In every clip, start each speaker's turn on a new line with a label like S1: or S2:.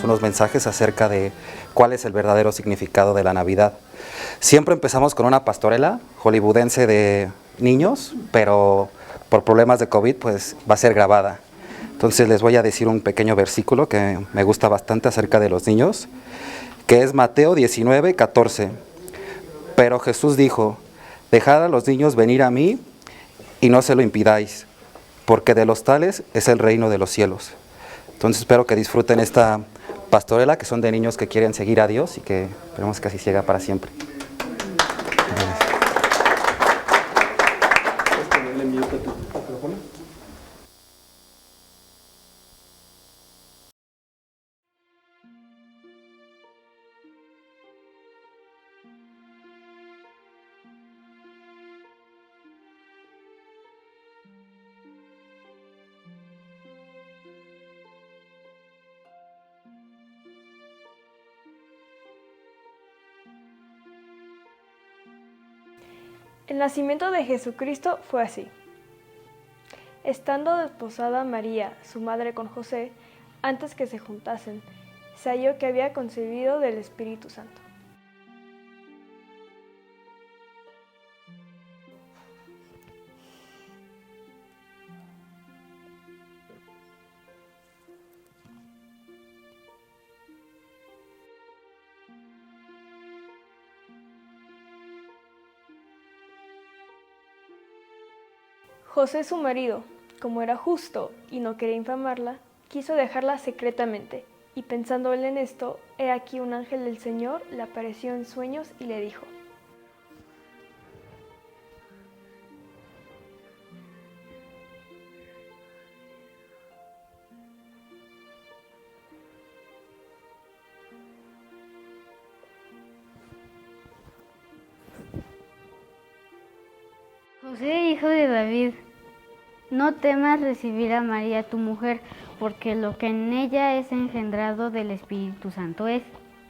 S1: darnos unos mensajes acerca de cuál es el verdadero significado de la Navidad. Siempre empezamos con una pastorela hollywoodense de niños, pero por problemas de COVID pues va a ser grabada. Entonces les voy a decir un pequeño versículo que me gusta bastante acerca de los niños, que es Mateo 19:14. Pero Jesús dijo: dejad a los niños venir a mí y no se lo impidáis, porque de los tales es el reino de los cielos. Entonces espero que disfruten esta pastorela, que son de niños que quieren seguir a Dios y que esperemos que así siga para siempre.
S2: El nacimiento de Jesucristo fue así. Estando desposada María, su madre, con José, antes que se juntasen, se halló que había concebido del Espíritu Santo. José, su marido, como era justo y no quería infamarla, quiso dejarla secretamente, y pensando él en esto, he aquí un ángel del Señor le apareció en sueños y le dijo:
S3: José, hijo de David, no temas recibir a María tu mujer, porque lo que en ella es engendrado del Espíritu Santo es.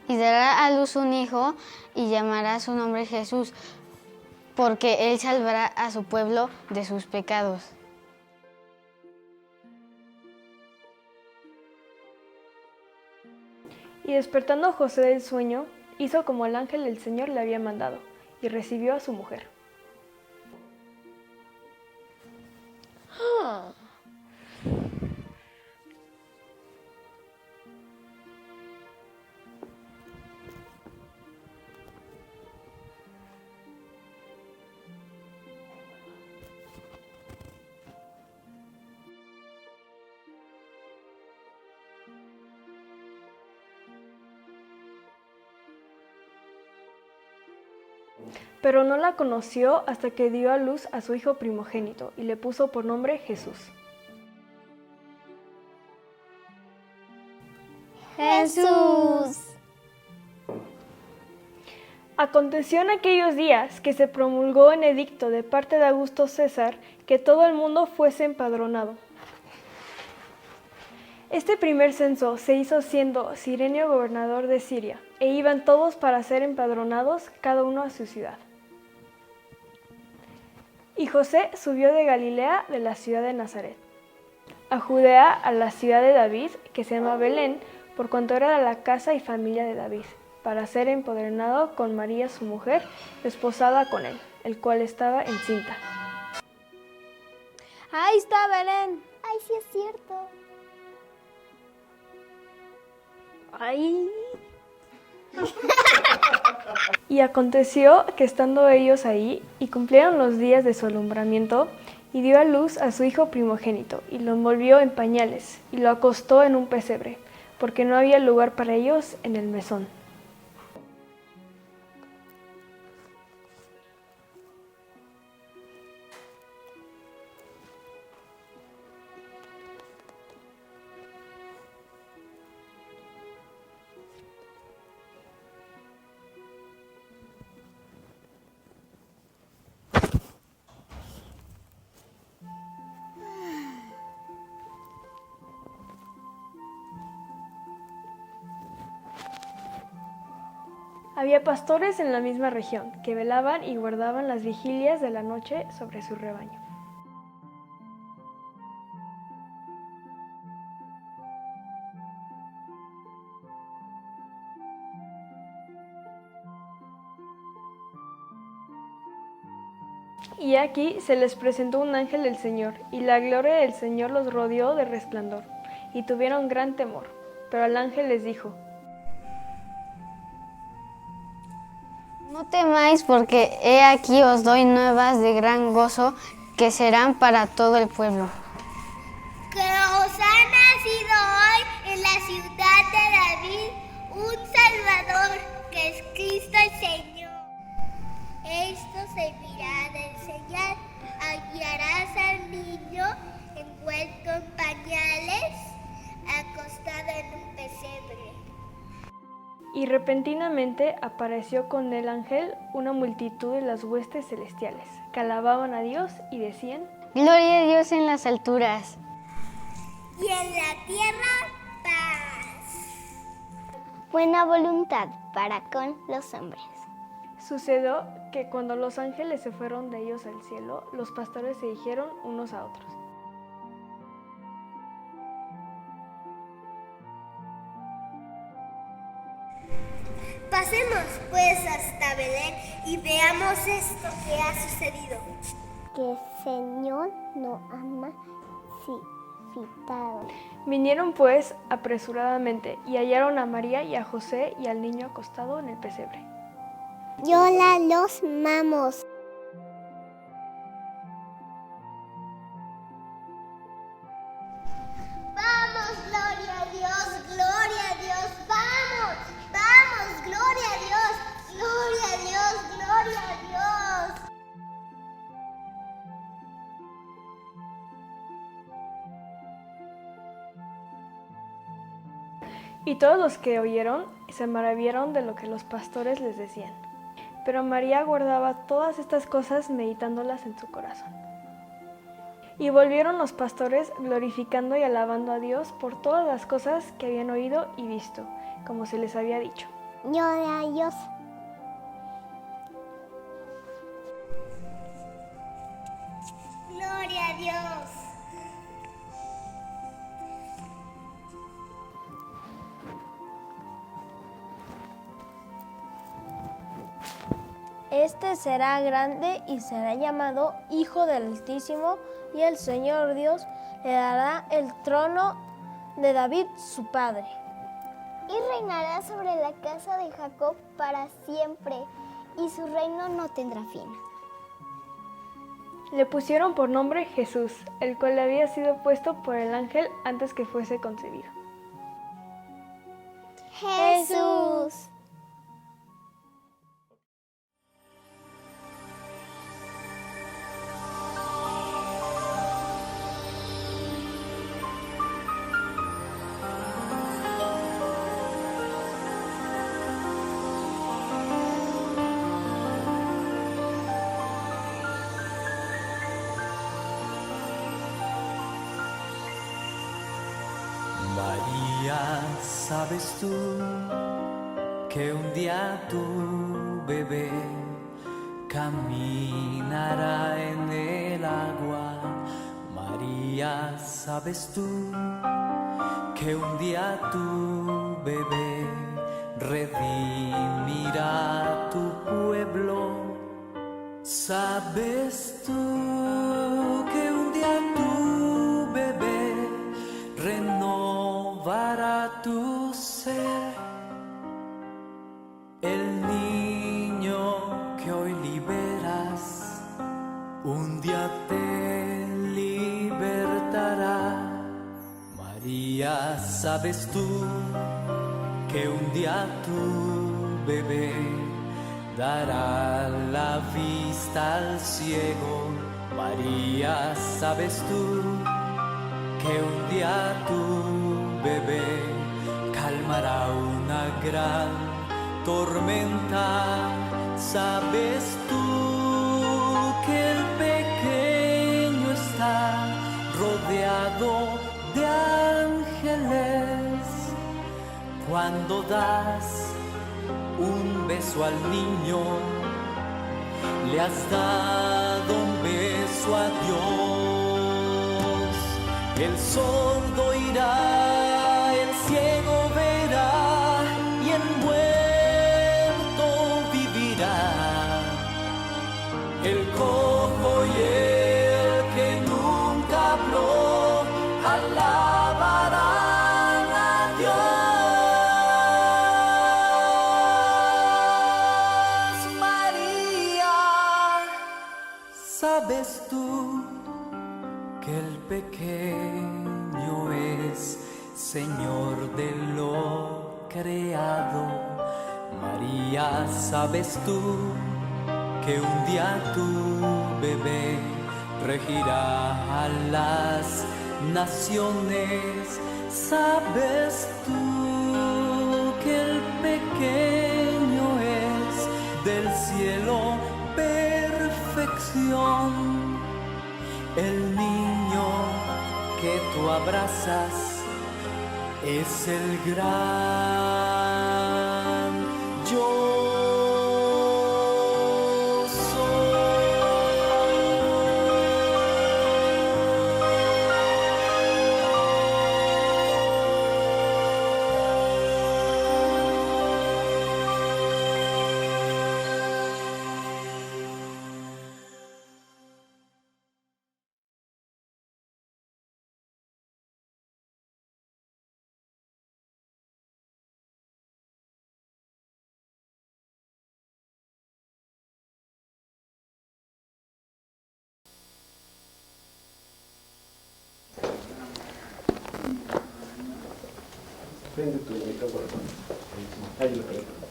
S4: Y dará a luz un hijo, y llamará su nombre Jesús, porque él salvará a su pueblo de sus pecados.
S2: Y despertando José del sueño, hizo como el ángel del Señor le había mandado, y recibió a su mujer. Pero no la conoció hasta que dio a luz a su hijo primogénito, y le puso por nombre Jesús.
S4: Jesús.
S2: Aconteció en aquellos días que se promulgó en edicto de parte de Augusto César que todo el mundo fuese empadronado. Este primer censo se hizo siendo Cirenio gobernador de Siria, e iban todos para ser empadronados, cada uno a su ciudad. Y José subió de Galilea, de la ciudad de Nazaret, a Judea, a la ciudad de David, que se llama Belén, por cuanto era de la casa y familia de David, para ser empadronado con María su mujer, desposada con él, el cual estaba encinta.
S4: Ahí está Belén. Ay, sí es cierto.
S2: ¡Ay! Y aconteció que estando ellos ahí, y cumplieron los días de su alumbramiento, y dio a luz a su hijo primogénito, y lo envolvió en pañales, y lo acostó en un pesebre, porque no había lugar para ellos en el mesón. Había pastores en la misma región, que velaban y guardaban las vigilias de la noche sobre su rebaño. Y aquí se les presentó un ángel del Señor, y la gloria del Señor los rodeó de resplandor, y tuvieron gran temor. Pero el ángel les dijo:
S4: No temáis, porque he aquí os doy nuevas de gran gozo, que serán para todo el pueblo.
S5: Que os ha nacido hoy en la ciudad de David un Salvador, que es Cristo el Señor. Esto servirá de señal: hallarás al niño envuelto en pañales, acostado en un pesebre.
S2: Y repentinamente apareció con el ángel una multitud de las huestes celestiales, que alababan a Dios y decían:
S4: Gloria a Dios en las alturas.
S5: Y en la tierra, paz.
S6: Buena voluntad para con los hombres.
S2: Sucedió que cuando los ángeles se fueron de ellos al cielo, los pastores se dijeron unos a otros:
S5: Pasemos pues hasta Belén y veamos esto que ha sucedido.
S6: Que el Señor no ama citado.
S2: Vinieron pues apresuradamente y hallaron a María y a José y al niño acostado en el pesebre.
S6: Yo los mamos.
S5: Vamos, gloria a Dios, vamos, vamos, gloria a Dios, gloria a Dios, gloria a Dios.
S2: Y todos los que oyeron se maravillaron de lo que los pastores les decían. Pero María guardaba todas estas cosas meditándolas en su corazón. Y volvieron los pastores glorificando y alabando a Dios por todas las cosas que habían oído y visto, como se les había dicho.
S6: Gloria a Dios.
S5: Gloria a Dios.
S7: Este será grande y será llamado Hijo del Altísimo, y el Señor Dios le dará el trono de David su padre.
S6: Y reinará sobre la casa de Jacob para siempre, y su reino no tendrá fin.
S2: Le pusieron por nombre Jesús, el cual había sido puesto por el ángel antes que fuese concebido.
S6: Jesús.
S8: María, ¿sabes tú que un día tu bebé caminará en el agua? María, ¿sabes tú que un día tu bebé redimirá tu pueblo? ¿Sabes tú que un día tu bebé renovará tu ser? El niño que hoy liberas, un día te libertará. María, ¿sabes tú que un día tu bebé dará la vista al ciego? María, ¿sabes tú que un día tu bebé calmará una gran tormenta? ¿Sabes tú que el pequeño está rodeado de ángeles? Cuando das un beso al niño, le has dado un beso a Dios. El sordo irá, el ciego verá, y el muerto vivirá. El cojo sabes tú que el pequeño es Señor de lo creado. María, sabes tú que un día tu bebé regirá a las naciones. Sabes tú que el pequeño es del cielo perfección. El niño que tú abrazas es el gran yo.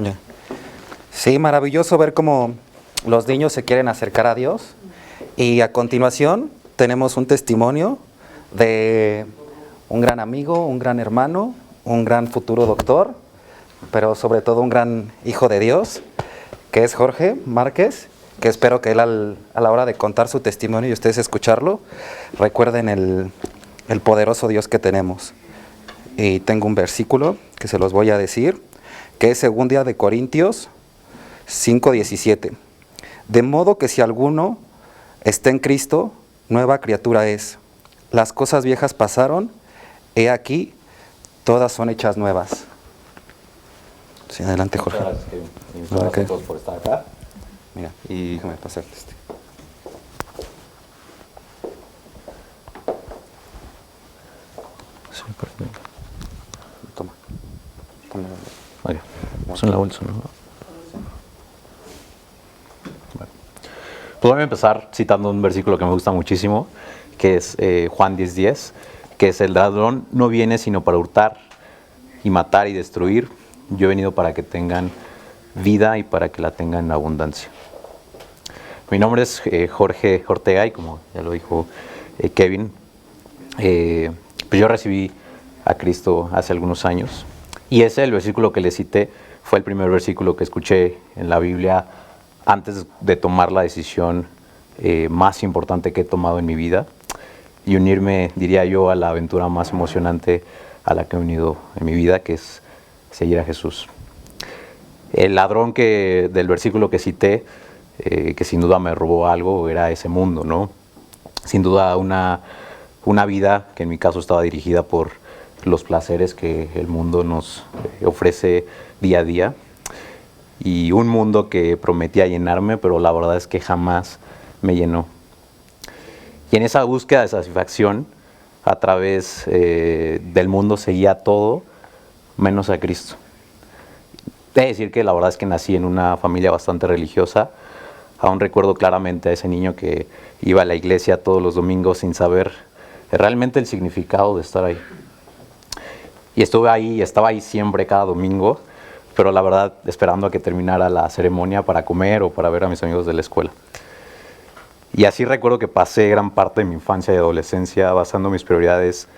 S1: Ya. Sí, maravilloso ver cómo los niños se quieren acercar a Dios. Y a continuación tenemos un testimonio de un gran amigo, un gran hermano, un gran futuro doctor, pero sobre todo un gran hijo de Dios, que es Jorge Márquez, que espero que él a la hora de contar su testimonio y ustedes escucharlo, recuerden el poderoso Dios que tenemos. Y tengo un versículo que se los voy a decir, que es 2 de Corintios 5:17. De modo que si alguno está en Cristo, nueva criatura es. Las cosas viejas pasaron, he aquí, todas son hechas nuevas. Sí, adelante, Jorge.
S9: Muchas gracias, Kevin. Y muchas gracias a todos por estar acá.
S1: Mira, y déjame pasarte este.
S9: Sí, perfecto.
S1: Toma.
S9: Vale, son la bolsa, ¿no? Bueno. Pues voy a empezar citando un versículo que me gusta muchísimo, que es Juan 10:10, que es: el ladrón no viene sino para hurtar y matar y destruir. Yo he venido para que tengan vida y para que la tengan en abundancia. Mi nombre es Jorge Ortega y como ya lo dijo Kevin, pues yo recibí a Cristo hace algunos años. Y ese, el versículo que le cité, fue el primer versículo que escuché en la Biblia antes de tomar la decisión más importante que he tomado en mi vida y unirme, diría yo, a la aventura más emocionante a la que he unido en mi vida, que es seguir a Jesús. El ladrón del versículo que cité, que sin duda me robó algo, era ese mundo, ¿no? Sin duda una vida que en mi caso estaba dirigida por los placeres que el mundo nos ofrece día a día, y un mundo que prometía llenarme, pero la verdad es que jamás me llenó. Y en esa búsqueda de satisfacción, a través del mundo seguía todo menos a Cristo. He de decir que la verdad es que nací en una familia bastante religiosa. Aún recuerdo claramente a ese niño que iba a la iglesia todos los domingos sin saber realmente el significado de estar ahí. Y estaba ahí siempre cada domingo, pero la verdad esperando a que terminara la ceremonia para comer o para ver a mis amigos de la escuela. Y así recuerdo que pasé gran parte de mi infancia y adolescencia basando mis prioridades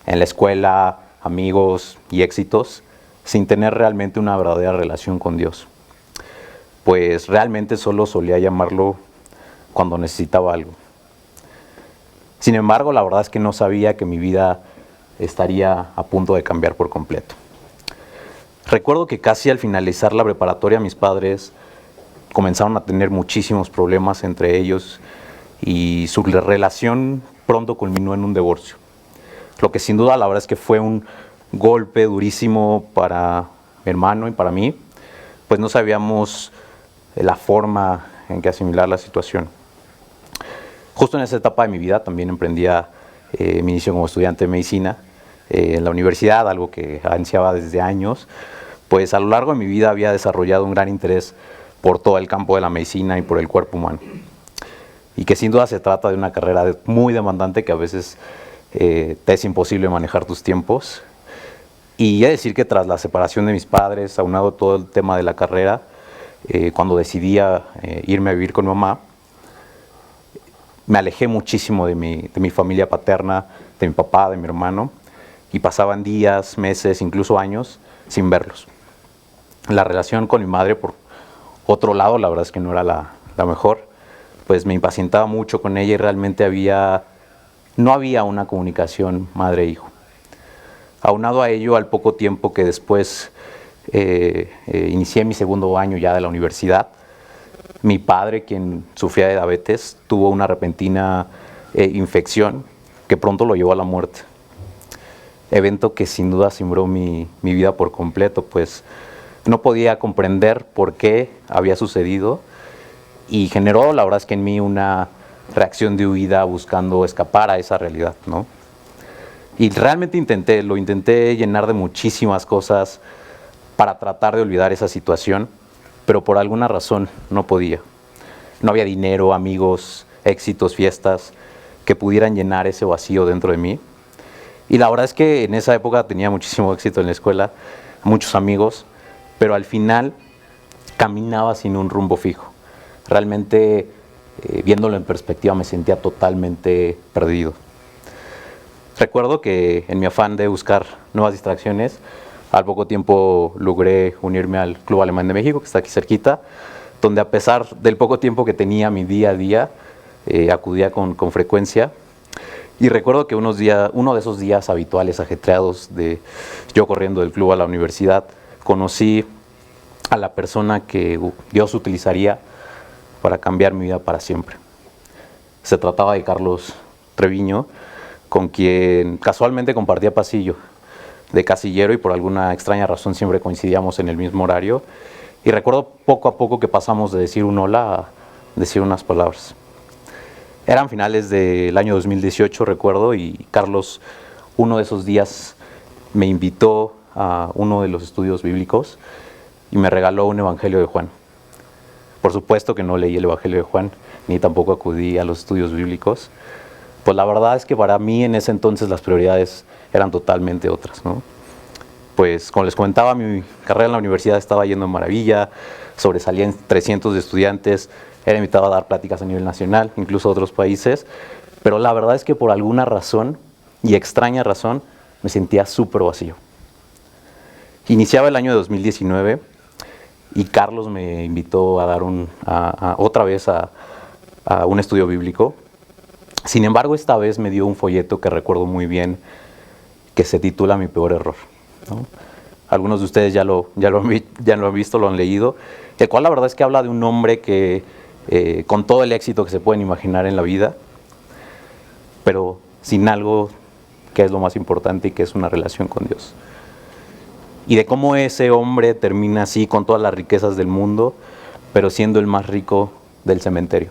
S9: en la escuela, amigos y éxitos, sin tener realmente una verdadera relación con Dios. Pues realmente solo solía llamarlo cuando necesitaba algo. Sin embargo, la verdad es que no sabía que mi vida estaría a punto de cambiar por completo. Recuerdo que casi al finalizar la preparatoria mis padres comenzaron a tener muchísimos problemas entre ellos y su relación pronto culminó en un divorcio. Lo que sin duda la verdad es que fue un golpe durísimo para mi hermano y para mí, pues no sabíamos la forma en que asimilar la situación. Justo en esa etapa de mi vida también emprendía mi inicio como estudiante de medicina en la universidad, algo que ansiaba desde años. Pues a lo largo de mi vida había desarrollado un gran interés por todo el campo de la medicina y por el cuerpo humano. y que sin duda se trata de una carrera muy demandante que a veces te es imposible manejar tus tiempos. Y he de decir que tras la separación de mis padres, aunado todo el tema de la carrera, cuando decidía irme a vivir con mi mamá, me alejé muchísimo de mi familia paterna, de mi papá, de mi hermano, y pasaban días, meses, incluso años sin verlos. La relación con mi madre, por otro lado, la verdad es que no era la mejor, pues me impacientaba mucho con ella y realmente no había una comunicación madre-hijo. Aunado a ello, al poco tiempo que después inicié mi segundo año ya de la universidad, mi padre, quien sufría de diabetes, tuvo una repentina infección que pronto lo llevó a la muerte. Evento que sin duda cimbró mi vida por completo, pues no podía comprender por qué había sucedido y generó, la verdad es que en mí, una reacción de huida buscando escapar a esa realidad, ¿no? Y realmente lo intenté llenar de muchísimas cosas para tratar de olvidar esa situación, pero por alguna razón no podía. No había dinero, amigos, éxitos, fiestas que pudieran llenar ese vacío dentro de mí. Y la verdad es que en esa época tenía muchísimo éxito en la escuela, muchos amigos, pero al final caminaba sin un rumbo fijo. Realmente, viéndolo en perspectiva, me sentía totalmente perdido. Recuerdo que en mi afán de buscar nuevas distracciones, al poco tiempo logré unirme al Club Alemán de México, que está aquí cerquita, donde a pesar del poco tiempo que tenía mi día a día, acudía con frecuencia. Y recuerdo que uno de esos días habituales, ajetreados, de yo corriendo del club a la universidad, conocí a la persona que Dios utilizaría para cambiar mi vida para siempre. Se trataba de Carlos Treviño, con quien casualmente compartía pasillo de casillero y por alguna extraña razón siempre coincidíamos en el mismo horario. Y recuerdo poco a poco que pasamos de decir un hola a decir unas palabras. Eran finales del año 2018, recuerdo, y Carlos, uno de esos días, me invitó a uno de los estudios bíblicos y me regaló un Evangelio de Juan. Por supuesto que no leí el Evangelio de Juan, ni tampoco acudí a los estudios bíblicos. Pues la verdad es que para mí en ese entonces las prioridades eran totalmente otras, ¿no? Pues como les comentaba, mi carrera en la universidad estaba yendo en maravilla, sobresalían 300 de estudiantes, era invitado a dar pláticas a nivel nacional, incluso a otros países, pero la verdad es que por alguna razón, y extraña razón, me sentía súper vacío. Iniciaba el año de 2019 y Carlos me invitó a dar otra vez a un estudio bíblico. Sin embargo, esta vez me dio un folleto que recuerdo muy bien, que se titula Mi peor error, ¿no? Algunos de ustedes ya lo han visto, lo han leído, el cual la verdad es que habla de un hombre que con todo el éxito que se pueden imaginar en la vida, pero sin algo que es lo más importante y que es una relación con Dios. Y de cómo ese hombre termina así con todas las riquezas del mundo, pero siendo el más rico del cementerio.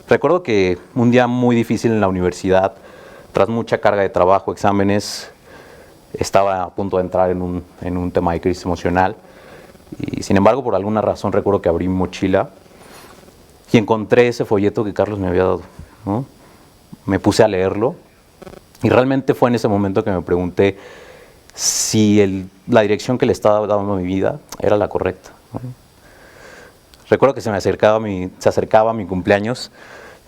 S9: Recuerdo que un día muy difícil en la universidad, tras mucha carga de trabajo, exámenes, estaba a punto de entrar en un tema de crisis emocional. Y sin embargo, por alguna razón, recuerdo que abrí mi mochila y encontré ese folleto que Carlos me había dado, ¿no? Me puse a leerlo y realmente fue en ese momento que me pregunté si la dirección que le estaba dando a mi vida era la correcta, ¿no? Recuerdo que se acercaba mi cumpleaños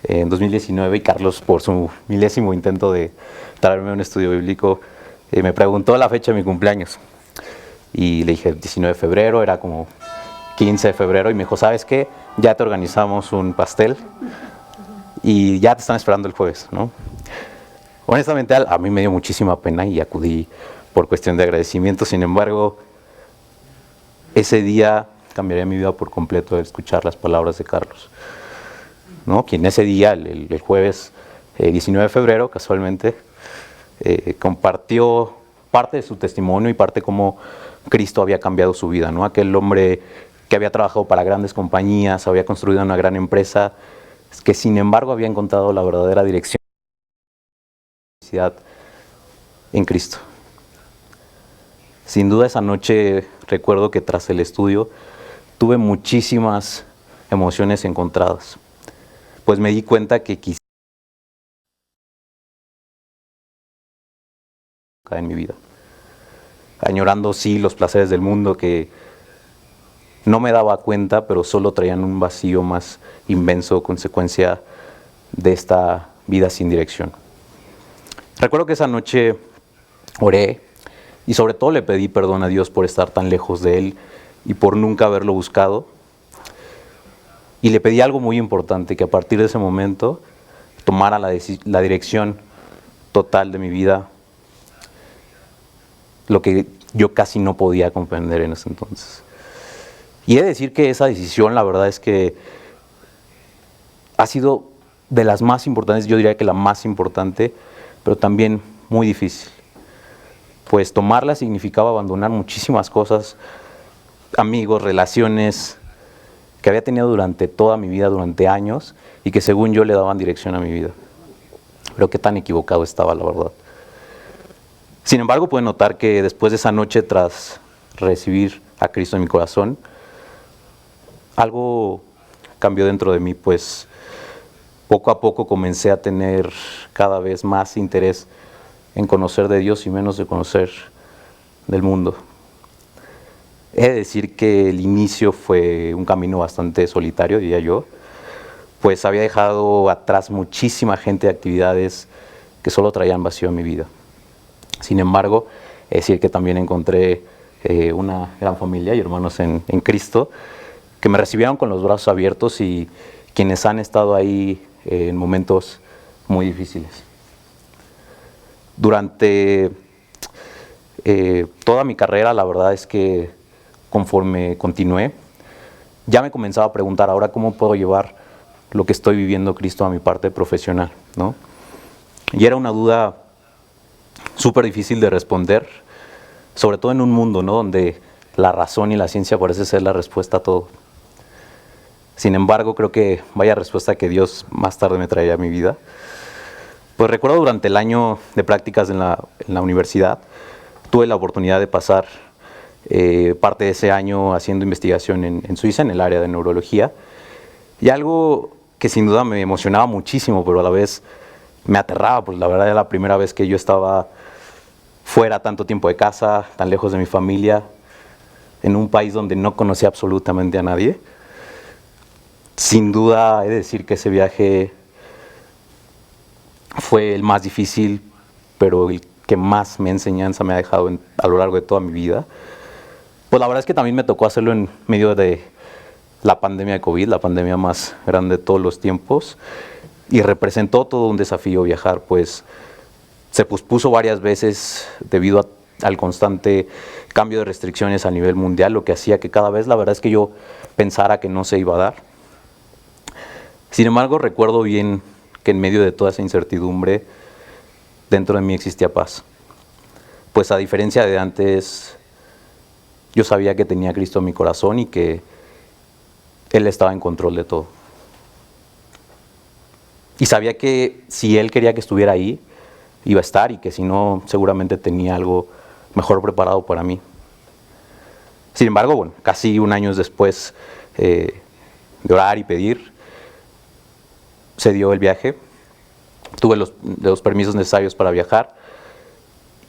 S9: en 2019 y Carlos, por su milésimo intento de traerme a un estudio bíblico, me preguntó la fecha de mi cumpleaños. Y le dije 19 de febrero, era como 15 de febrero, y me dijo, ¿sabes qué? Ya te organizamos un pastel y ya te están esperando el jueves, ¿no? Honestamente, a mí me dio muchísima pena y acudí por cuestión de agradecimiento. Sin embargo, ese día cambiaría mi vida por completo al escuchar las palabras de Carlos, ¿no? Quien ese día, el jueves 19 de febrero, casualmente, compartió parte de su testimonio y parte cómo Cristo había cambiado su vida, ¿no? Aquel hombre que había trabajado para grandes compañías, había construido una gran empresa, que sin embargo había encontrado la verdadera dirección en Cristo. Sin duda esa noche recuerdo que tras el estudio tuve muchísimas emociones encontradas. pues me di cuenta que quizá en mi vida, añorando sí los placeres del mundo que no me daba cuenta, pero solo traían un vacío más inmenso, consecuencia de esta vida sin dirección. Recuerdo que esa noche oré y sobre todo le pedí perdón a Dios por estar tan lejos de Él y por nunca haberlo buscado. Y le pedí algo muy importante, que a partir de ese momento tomara la dirección total de mi vida, lo que yo casi no podía comprender en ese entonces. Y he de decir que esa decisión, la verdad es que ha sido de las más importantes, yo diría que la más importante, pero también muy difícil. Pues tomarla significaba abandonar muchísimas cosas, amigos, relaciones que había tenido durante toda mi vida, durante años, y que según yo le daban dirección a mi vida. Pero qué tan equivocado estaba, la verdad. Sin embargo, pueden notar que después de esa noche, tras recibir a Cristo en mi corazón, algo cambió dentro de mí, pues poco a poco comencé a tener cada vez más interés en conocer de Dios y menos de conocer del mundo. He de decir que el inicio fue un camino bastante solitario, diría yo, pues había dejado atrás muchísima gente de actividades que solo traían vacío en mi vida. Sin embargo, es decir que también encontré una gran familia y hermanos en Cristo que me recibieron con los brazos abiertos y quienes han estado ahí en momentos muy difíciles. Durante toda mi carrera, la verdad es que conforme continué, ya me comenzaba a preguntar ahora cómo puedo llevar lo que estoy viviendo Cristo a mi parte profesional, ¿no? Y era una duda súper difícil de responder, sobre todo en un mundo, ¿no?, donde la razón y la ciencia parece ser la respuesta a todo. Sin embargo, creo que vaya respuesta que Dios más tarde me traería a mi vida. Pues recuerdo durante el año de prácticas en la universidad, tuve la oportunidad de pasar parte de ese año haciendo investigación en Suiza, en el área de neurología, y algo que sin duda me emocionaba muchísimo, pero a la vez me aterraba, pues la verdad era la primera vez que yo estaba fuera tanto tiempo de casa, tan lejos de mi familia, en un país donde no conocía absolutamente a nadie. Sin duda he de decir que ese viaje fue el más difícil, pero el que más enseñanza me ha dejado a lo largo de toda mi vida. Pues la verdad es que también me tocó hacerlo en medio de la pandemia de COVID, la pandemia más grande de todos los tiempos, y representó todo un desafío viajar, pues se pospuso varias veces debido al constante cambio de restricciones a nivel mundial, lo que hacía que cada vez la verdad es que yo pensara que no se iba a dar. Sin embargo, recuerdo bien que en medio de toda esa incertidumbre, dentro de mí existía paz. Pues a diferencia de antes, yo sabía que tenía a Cristo en mi corazón y que Él estaba en control de todo. Y sabía que si Él quería que estuviera ahí, iba a estar, y que si no, seguramente tenía algo mejor preparado para mí. Sin embargo, bueno, casi un año después de orar y pedir, se dio el viaje. Tuve los permisos necesarios para viajar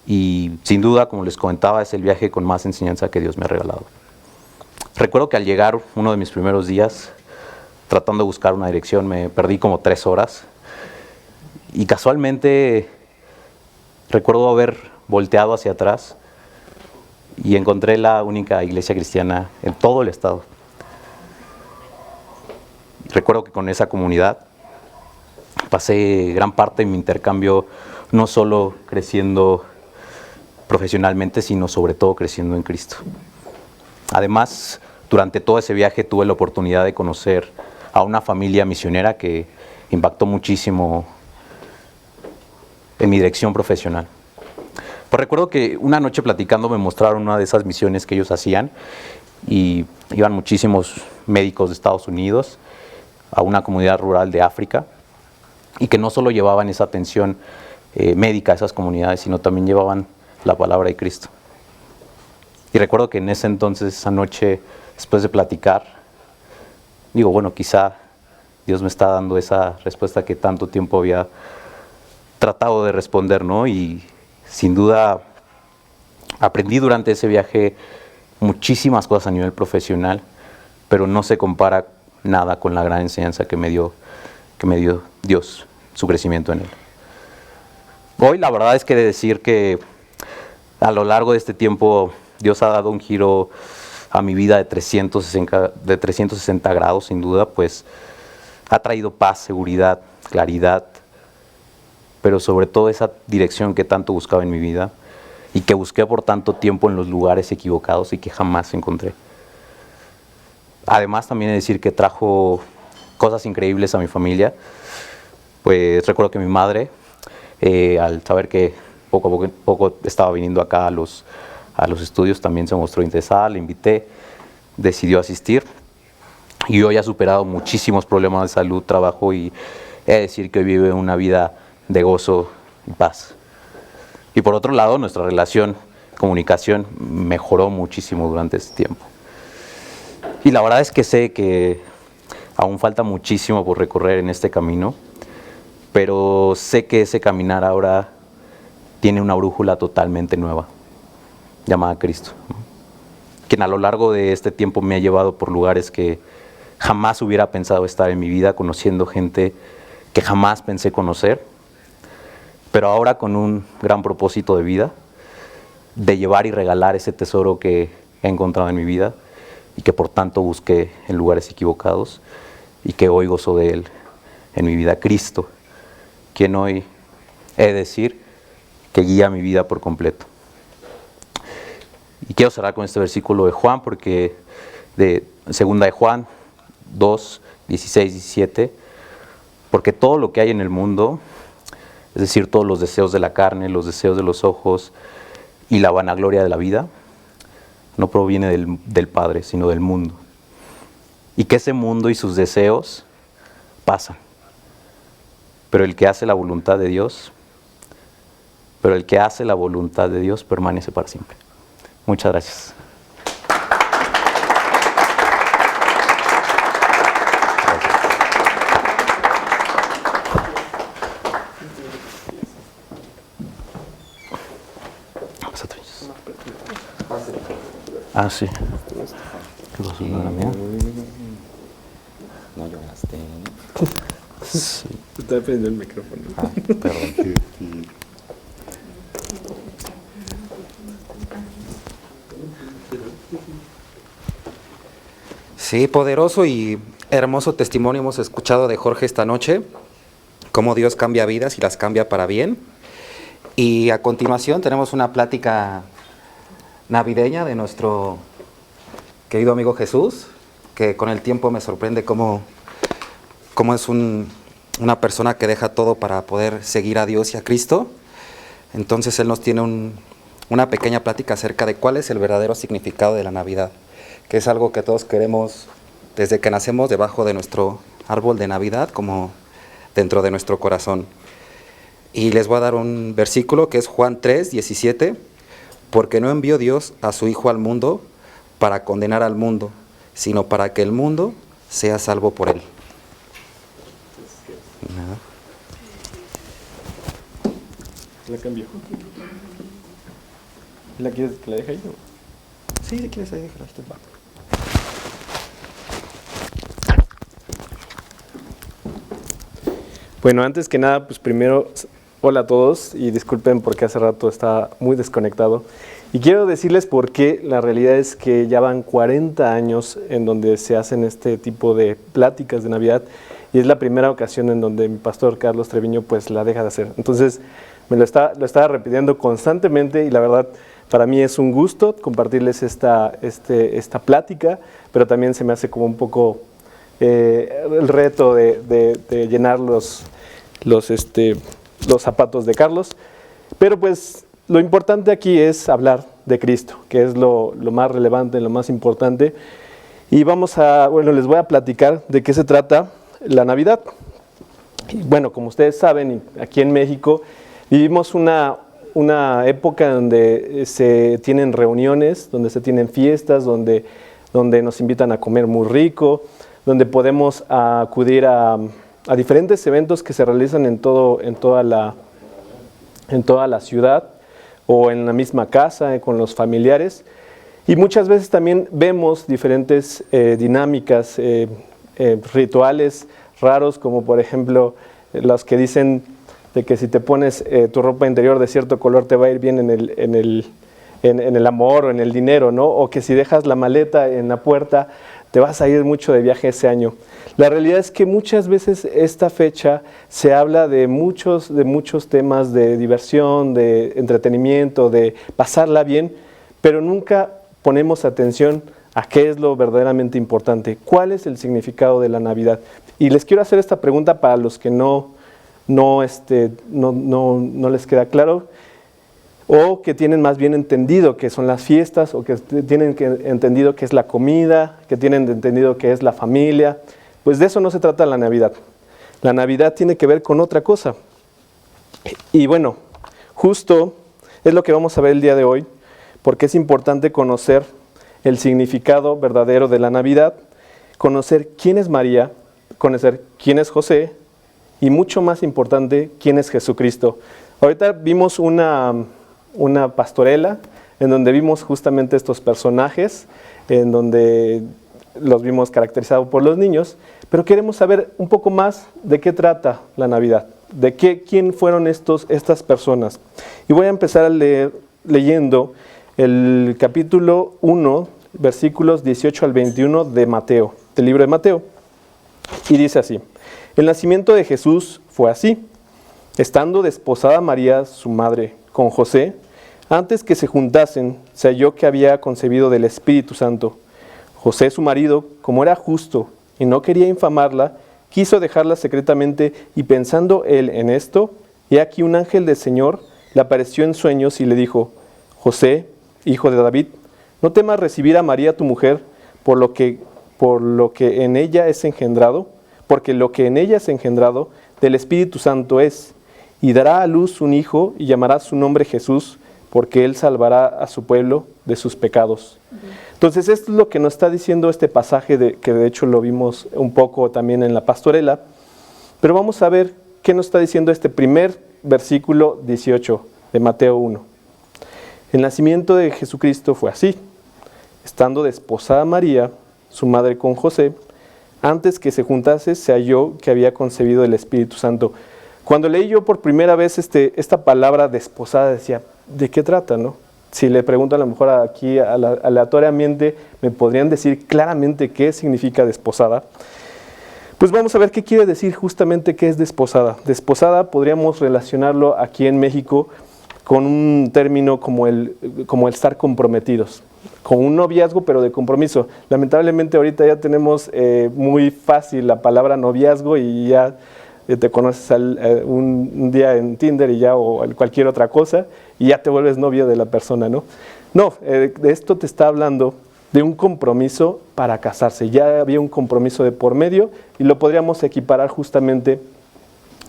S9: y sin duda, como les comentaba, es el viaje con más enseñanza que Dios me ha regalado. Recuerdo que al llegar uno de mis primeros días, tratando de buscar una dirección, me perdí como 3 horas y casualmente recuerdo haber volteado hacia atrás y encontré la única iglesia cristiana en todo el estado. Recuerdo que con esa comunidad pasé gran parte de mi intercambio, no solo creciendo profesionalmente, sino sobre todo creciendo en Cristo. Además, durante todo ese viaje tuve la oportunidad de conocer a una familia misionera que impactó muchísimo en mi dirección profesional. Pues recuerdo que una noche platicando me mostraron una de esas misiones que ellos hacían y iban muchísimos médicos de Estados Unidos a una comunidad rural de África y que no solo llevaban esa atención médica a esas comunidades, sino también llevaban la palabra de Cristo. Y recuerdo que en ese entonces, esa noche, después de platicar, digo, bueno, quizá Dios me está dando esa respuesta que tanto tiempo había tratado de responder, ¿no? Y sin duda aprendí durante ese viaje muchísimas cosas a nivel profesional, pero no se compara nada con la gran enseñanza que me dio Dios, su crecimiento en Él. Hoy la verdad es que he de decir que a lo largo de este tiempo Dios ha dado un giro a mi vida de 360 grados, sin duda, pues ha traído paz, seguridad, claridad, pero sobre todo esa dirección que tanto buscaba en mi vida y que busqué por tanto tiempo en los lugares equivocados y que jamás encontré. Además también he de decir que trajo cosas increíbles a mi familia. Pues recuerdo que mi madre, al saber que poco a poco estaba viniendo acá a los estudios, también se mostró interesada, le invité, decidió asistir. Y hoy ha superado muchísimos problemas de salud, trabajo, y he de decir que hoy vive una vida de gozo y paz. Y por otro lado, nuestra relación, comunicación, mejoró muchísimo durante este tiempo. Y la verdad es que sé que aún falta muchísimo por recorrer en este camino, pero sé que ese caminar ahora tiene una brújula totalmente nueva, llamada Cristo, quien a lo largo de este tiempo me ha llevado por lugares que jamás hubiera pensado estar en mi vida, conociendo gente que jamás pensé conocer, pero ahora con un gran propósito de vida, de llevar y regalar ese tesoro que he encontrado en mi vida y que por tanto busqué en lugares equivocados y que hoy gozo de Él en mi vida. Cristo, quien hoy he de decir que guía mi vida por completo. Y quiero cerrar con este versículo de Juan, porque de segunda de Juan 2, 16, 17, porque todo lo que hay en el mundo, es decir, todos los deseos de la carne, los deseos de los ojos y la vanagloria de la vida, no proviene del Padre, sino del mundo. Y que ese mundo y sus deseos pasan. Pero el que hace la voluntad de Dios, permanece para siempre. Muchas gracias. Ah, sí. ¿Qué pasó? ¿No era mía?
S1: No lloraste.
S9: Sí.
S10: Estaba prendiendo el micrófono.
S9: Ah, perdón.
S1: Sí, poderoso y hermoso testimonio hemos escuchado de Jorge esta noche, cómo Dios cambia vidas y las cambia para bien. Y a continuación tenemos una plática navideña de nuestro querido amigo Jesús, que con el tiempo me sorprende cómo es una persona que deja todo para poder seguir a Dios y a Cristo. Entonces Él nos tiene una pequeña plática acerca de cuál es el verdadero significado de la Navidad, que es algo que todos queremos desde que nacemos debajo de nuestro árbol de Navidad, como dentro de nuestro corazón. Y les voy a dar un versículo que es Juan 3, 17, porque no envió Dios a su Hijo al mundo para condenar al mundo, sino para que el mundo sea salvo por él. Nada.
S10: La cambió. ¿La quieres que la deje ahí?
S1: Sí, si quieres ahí, déjala.
S10: Bueno, antes que nada, pues primero, hola a todos y disculpen porque hace rato estaba muy desconectado. Y quiero decirles por qué. La realidad es que ya van 40 años en donde se hacen este tipo de pláticas de Navidad y es la primera ocasión en donde mi pastor Carlos Treviño pues la deja de hacer. Entonces me lo estaba repitiendo constantemente y la verdad para mí es un gusto compartirles esta plática, pero también se me hace como un poco el reto de llenar los zapatos de Carlos. Pero pues lo importante aquí es hablar de Cristo, que es lo más relevante, lo más importante. Y les voy a platicar de qué se trata la Navidad. Y bueno, como ustedes saben, aquí en México vivimos una época donde se tienen reuniones, donde se tienen fiestas, donde nos invitan a comer muy rico, donde podemos acudir a diferentes eventos que se realizan en toda la ciudad o en la misma casa, con los familiares. Y muchas veces también vemos diferentes dinámicas, rituales raros, como por ejemplo los que dicen de que si te pones tu ropa interior de cierto color te va a ir bien en el amor o en el dinero, ¿no? O que si dejas la maleta en la puerta te vas a ir mucho de viaje ese año. La realidad es que muchas veces esta fecha se habla de muchos temas de diversión, de entretenimiento, de pasarla bien, pero nunca ponemos atención a qué es lo verdaderamente importante, cuál es el significado de la Navidad. Y les quiero hacer esta pregunta para los que no les queda claro, o que tienen más bien entendido que son las fiestas, o que tienen entendido que es la comida, que tienen entendido que es la familia. Pues de eso no se trata la Navidad. La Navidad tiene que ver con otra cosa. Y bueno, justo es lo que vamos a ver el día de hoy, porque es importante conocer el significado verdadero de la Navidad, conocer quién es María, conocer quién es José, y mucho más importante, quién es Jesucristo. Ahorita vimos una pastorela en donde vimos justamente estos personajes, en donde los vimos caracterizados por los niños, pero queremos saber un poco más de qué trata la Navidad, quién fueron estas personas. Y voy a empezar leyendo el capítulo 1, versículos 18 al 21 de Mateo, del libro de Mateo. Y dice así: el nacimiento de Jesús fue así. Estando desposada María, su madre, con José, antes que se juntasen, se halló que había concebido del Espíritu Santo. José, su marido, como era justo y no quería infamarla, quiso dejarla secretamente, y pensando él en esto, he aquí un ángel del Señor le apareció en sueños y le dijo: José, hijo de David, no temas recibir a María tu mujer, por lo que en ella es engendrado, porque lo que en ella es engendrado del Espíritu Santo es, y dará a luz un hijo y llamará su nombre Jesús, porque él salvará a su pueblo de sus pecados. Entonces esto es lo que nos está diciendo este pasaje, que de hecho lo vimos un poco también en la pastorela, pero vamos a ver qué nos está diciendo este primer versículo 18 de Mateo 1. El nacimiento de Jesucristo fue así: estando desposada María, su madre, con José, antes que se juntase, se halló que había concebido el Espíritu Santo. Cuando leí yo por primera vez esta palabra desposada, decía, ¿de qué trata, no? Si le pregunto a lo mejor aquí aleatoriamente, me podrían decir claramente qué significa desposada. Pues vamos a ver qué quiere decir justamente qué es desposada. Desposada podríamos relacionarlo aquí en México con un término como el estar comprometidos, con un noviazgo pero de compromiso. Lamentablemente ahorita ya tenemos muy fácil la palabra noviazgo y ya te conoces un día en Tinder y ya, o cualquier otra cosa, y ya te vuelves novio de la persona, ¿no? No, de esto te está hablando de un compromiso para casarse. Ya había un compromiso de por medio y lo podríamos equiparar justamente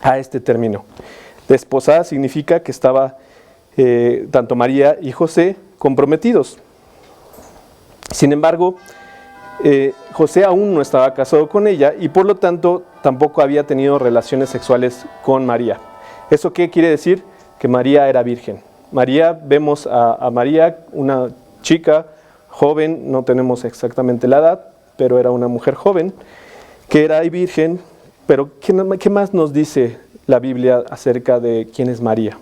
S10: a este término. Desposada significa que estaba tanto María y José comprometidos. Sin embargo, José aún no estaba casado con ella y por lo tanto tampoco había tenido relaciones sexuales con María. ¿Eso qué quiere decir? Que María era virgen. Vemos a María, una chica joven, no tenemos exactamente la edad, pero era una mujer joven, que era virgen. Pero ¿qué más nos dice la Biblia acerca de quién es María?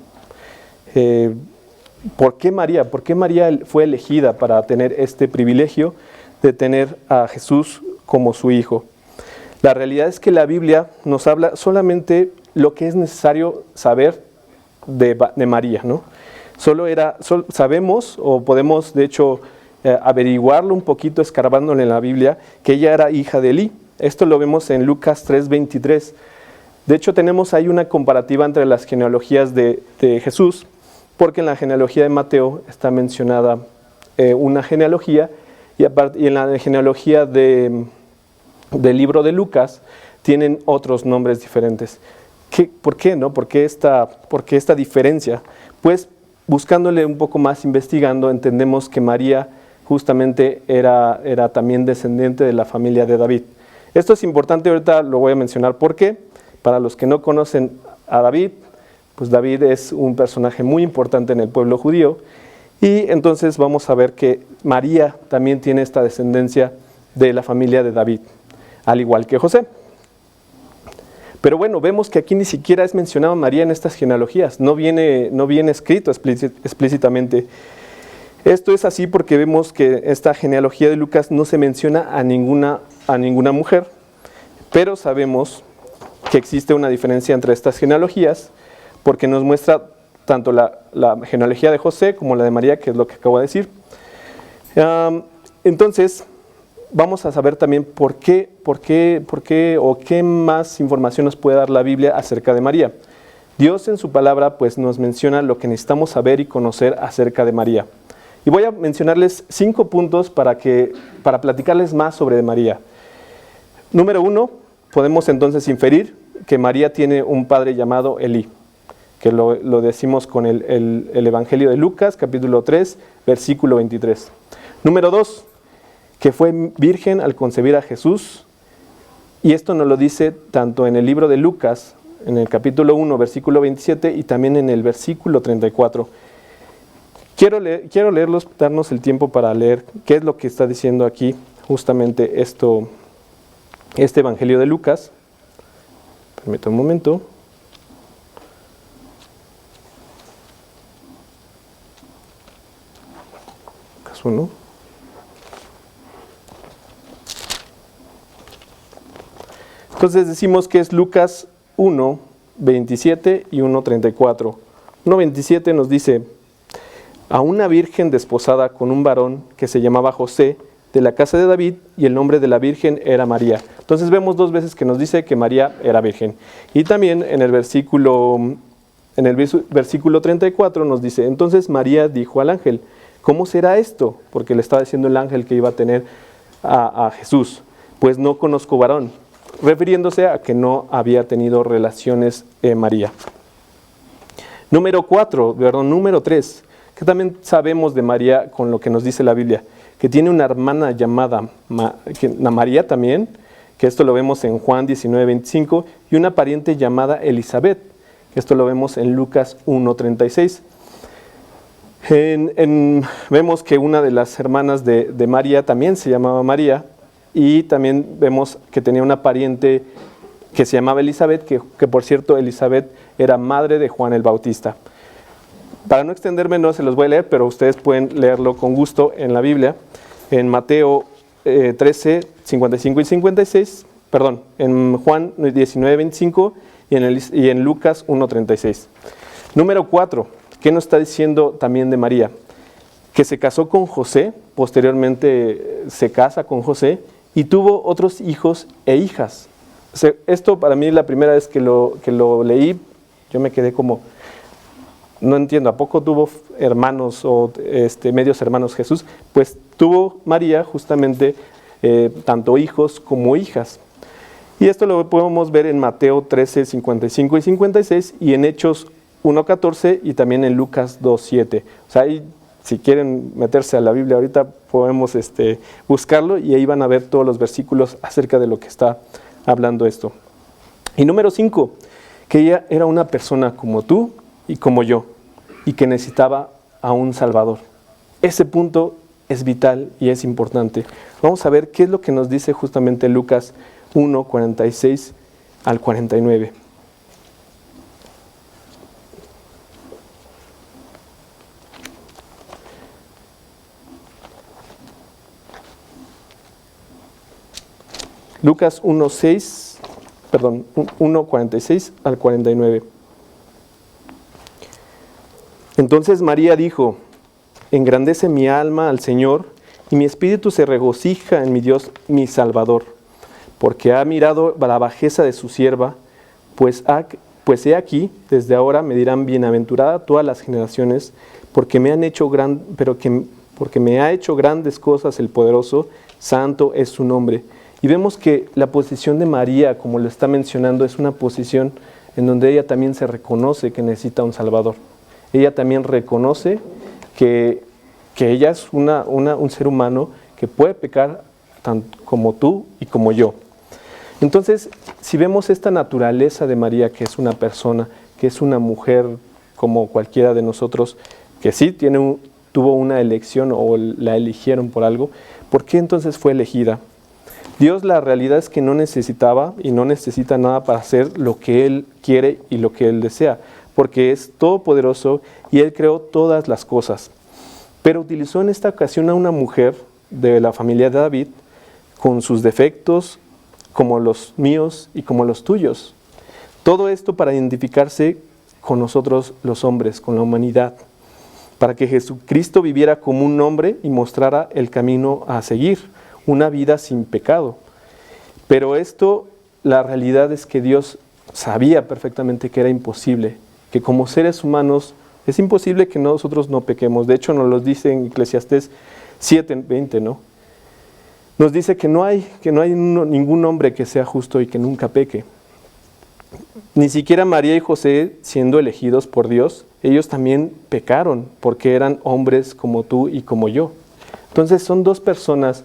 S10: ¿Por qué María? ¿Por qué María fue elegida para tener este privilegio de tener a Jesús como su hijo? La realidad es que la Biblia nos habla solamente lo que es necesario saber de María, ¿no? Sabemos, o podemos de hecho averiguarlo un poquito escarbándole en la Biblia, que ella era hija de Elí. Esto lo vemos en Lucas 3:23. De hecho tenemos ahí una comparativa entre las genealogías de Jesús, porque en la genealogía de Mateo está mencionada una genealogía, y en la genealogía del libro de Lucas tienen otros nombres diferentes. ¿Por qué, no? ¿Por qué esta diferencia? Pues buscándole un poco más, investigando, entendemos que María justamente era también descendiente de la familia de David. Esto es importante, ahorita lo voy a mencionar por qué. Para los que no conocen a David, pues David es un personaje muy importante en el pueblo judío, y entonces vamos a ver que María también tiene esta descendencia de la familia de David, al igual que José. Pero bueno, vemos que aquí ni siquiera es mencionada María en estas genealogías, no viene escrito explícitamente. Esto es así porque vemos que esta genealogía de Lucas no se menciona a ninguna mujer, pero sabemos que existe una diferencia entre estas genealogías, porque nos muestra tanto la genealogía de José como la de María, que es lo que acabo de decir. Entonces, vamos a saber también por qué o qué más información nos puede dar la Biblia acerca de María. Dios en su palabra pues nos menciona lo que necesitamos saber y conocer acerca de María. Y voy a mencionarles 5 puntos para platicarles más sobre María. Número 1, podemos entonces inferir que María tiene un padre llamado Elí, que lo decimos con el Evangelio de Lucas, capítulo 3, versículo 23. Número 2, que fue virgen al concebir a Jesús, y esto nos lo dice tanto en el libro de Lucas, en el capítulo 1, versículo 27, y también en el versículo 34. Quiero leerlos, darnos el tiempo para leer qué es lo que está diciendo aquí justamente este Evangelio de Lucas. Permítame un momento. Lucas 1. Entonces decimos que es Lucas 1, 27 y 1, 34. 1, 27 nos dice: a una virgen desposada con un varón que se llamaba José, de la casa de David, y el nombre de la virgen era María. Entonces vemos 2 veces que nos dice que María era virgen. Y también en el versículo 34 nos dice: entonces María dijo al ángel, ¿cómo será esto? Porque le estaba diciendo el ángel que iba a tener a Jesús. Pues no conozco varón, refiriéndose a que no había tenido relaciones María. Número 3, que también sabemos de María con lo que nos dice la Biblia, que tiene una hermana llamada María también, que esto lo vemos en Juan 19:25, y una pariente llamada Elizabeth, que esto lo vemos en Lucas 1:36. Vemos que una de las hermanas de María también se llamaba María, y también vemos que tenía una pariente que se llamaba Elizabeth, que por cierto Elizabeth era madre de Juan el Bautista. Para no extenderme no se los voy a leer, pero ustedes pueden leerlo con gusto en la Biblia, en Mateo 13, 55 y 56, perdón, en Juan 19, 25 y en Lucas 1, 36. Número 4, ¿qué nos está diciendo también de María? Que se casó con José, posteriormente se casa con José y tuvo otros hijos e hijas. Esto para mí la primera vez que lo leí, yo me quedé como... no entiendo, ¿a poco tuvo hermanos o medios hermanos Jesús? Pues tuvo María justamente tanto hijos como hijas. Y esto lo podemos ver en Mateo 13, 55 y 56 y en Hechos 1:14 y también en Lucas 2:7. O sea, ahí, si quieren meterse a la Biblia ahorita podemos buscarlo y ahí van a ver todos los versículos acerca de lo que está hablando esto. Y número 5, que ella era una persona como tú y como yo, y que necesitaba a un Salvador. Ese punto es vital y es importante. Vamos a ver qué es lo que nos dice justamente Lucas 1, 46 al 49. Lucas 1, 46 al 49. Entonces María dijo: engrandece mi alma al Señor, y mi espíritu se regocija en mi Dios, mi Salvador, porque ha mirado la bajeza de su sierva, pues he aquí, desde ahora me dirán bienaventurada todas las generaciones, porque me ha hecho grandes cosas el poderoso, santo es su nombre. Y vemos que la posición de María, como lo está mencionando, es una posición en donde ella también se reconoce que necesita un Salvador. Ella también reconoce que ella es un ser humano que puede pecar tanto como tú y como yo. Entonces, si vemos esta naturaleza de María, que es una persona, que es una mujer como cualquiera de nosotros, que sí tuvo una elección o la eligieron por algo, ¿por qué entonces fue elegida? Dios, la realidad es que no necesitaba y no necesita nada para hacer lo que Él quiere y lo que Él desea, porque es todopoderoso y Él creó todas las cosas. Pero utilizó en esta ocasión a una mujer de la familia de David, con sus defectos, como los míos y como los tuyos. Todo esto para identificarse con nosotros los hombres, con la humanidad, para que Jesucristo viviera como un hombre y mostrara el camino a seguir, una vida sin pecado. Pero esto, la realidad es que Dios sabía perfectamente que era imposible, que como seres humanos es imposible que nosotros no pequemos. De hecho, nos lo dice en Eclesiastés 7:20, ¿no? Nos dice que no hay ningún hombre que sea justo y que nunca peque. Ni siquiera María y José, siendo elegidos por Dios, ellos también pecaron, porque eran hombres como tú y como yo. Entonces son dos personas,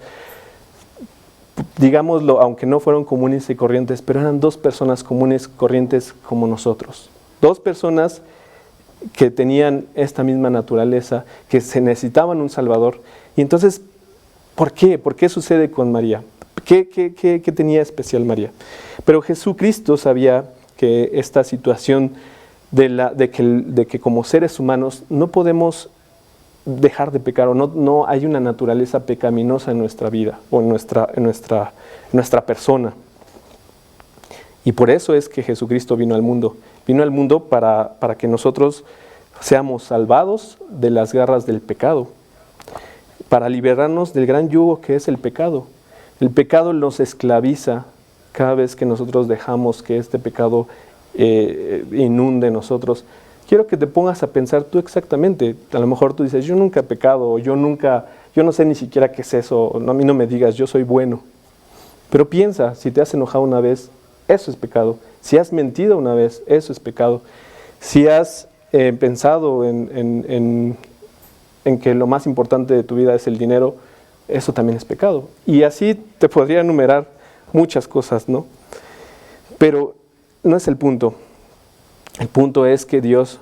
S10: digámoslo, aunque no fueron comunes y corrientes, pero eran dos personas comunes y corrientes como nosotros. Dos personas que tenían esta misma naturaleza, que se necesitaban un Salvador. Y entonces, ¿por qué? ¿Por qué sucede con María? ¿Qué tenía especial María? Pero Jesucristo sabía que esta situación de que como seres humanos no podemos dejar de pecar, o no hay una naturaleza pecaminosa en nuestra vida o en nuestra persona. Y por eso es que Jesucristo vino al mundo. Vino al mundo para que nosotros seamos salvados de las garras del pecado, para liberarnos del gran yugo que es el pecado. El pecado nos esclaviza cada vez que nosotros dejamos que este pecado inunde nosotros. Quiero que te pongas a pensar tú exactamente. A lo mejor tú dices, yo nunca he pecado, o yo no sé ni siquiera qué es eso, a mí no me digas, yo soy bueno. Pero piensa, si te has enojado una vez, eso es pecado. Si has mentido una vez, eso es pecado. Si has pensado en que lo más importante de tu vida es el dinero, eso también es pecado. Y así te podría enumerar muchas cosas, ¿no? Pero no es el punto. El punto es que Dios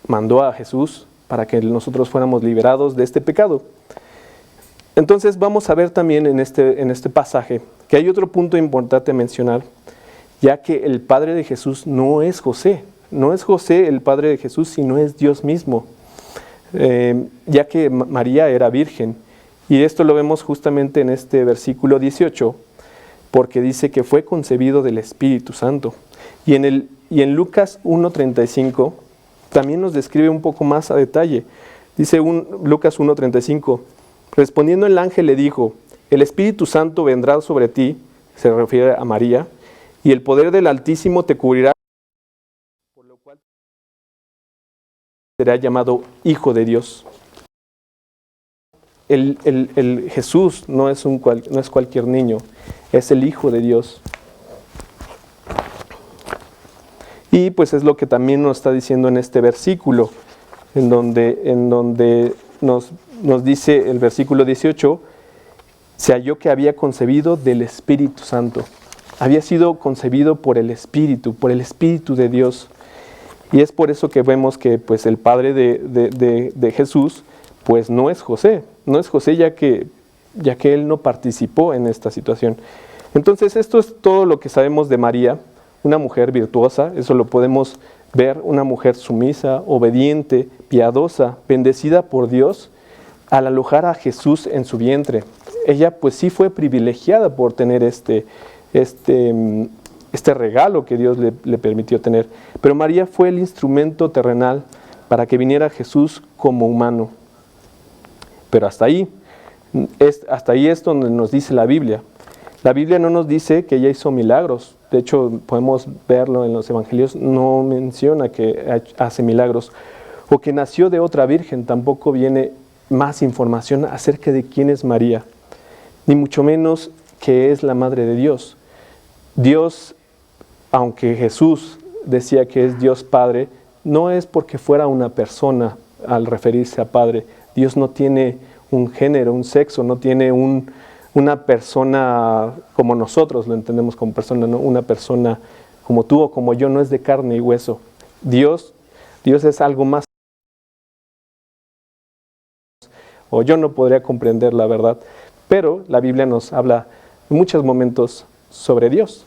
S10: mandó a Jesús para que nosotros fuéramos liberados de este pecado. Entonces vamos a ver también en este pasaje que hay otro punto importante a mencionar, ya que el padre de Jesús no es José. No es José el padre de Jesús, sino es Dios mismo. Ya que María era virgen. Y esto lo vemos justamente en este versículo 18, porque dice que fue concebido del Espíritu Santo. Y en Lucas 1:35 también nos describe un poco más a detalle. Dice Lucas 1:35, respondiendo el ángel le dijo, el Espíritu Santo vendrá sobre ti, se refiere a María, y el poder del Altísimo te cubrirá, por lo cual será llamado Hijo de Dios. El Jesús no es cualquier niño, es el Hijo de Dios. Y pues es lo que también nos está diciendo en este versículo, en donde nos dice el versículo 18, se halló que había concebido del Espíritu Santo. Había sido concebido por el Espíritu de Dios. Y es por eso que vemos que pues el padre de Jesús pues no es José, ya que él no participó en esta situación. Entonces esto es todo lo que sabemos de María, una mujer virtuosa, eso lo podemos ver, una mujer sumisa, obediente, piadosa, bendecida por Dios al alojar a Jesús en su vientre. Ella pues sí fue privilegiada por tener este regalo que Dios le permitió tener. Pero María fue el instrumento terrenal para que viniera Jesús como humano. Pero hasta ahí es donde nos dice la Biblia. La Biblia no nos dice que ella hizo milagros. De hecho, podemos verlo en los evangelios, no menciona que hace milagros. O que nació de otra virgen, tampoco viene más información acerca de quién es María. Ni mucho menos que es la Madre de Dios. Dios, aunque Jesús decía que es Dios Padre, no es porque fuera una persona al referirse a Padre. Dios no tiene un género, un sexo, no tiene una persona como nosotros lo entendemos como persona, ¿no? Una persona como tú o como yo, no es de carne y hueso. Dios es algo más. O yo no podría comprender la verdad, pero la Biblia nos habla en muchos momentos sobre Dios.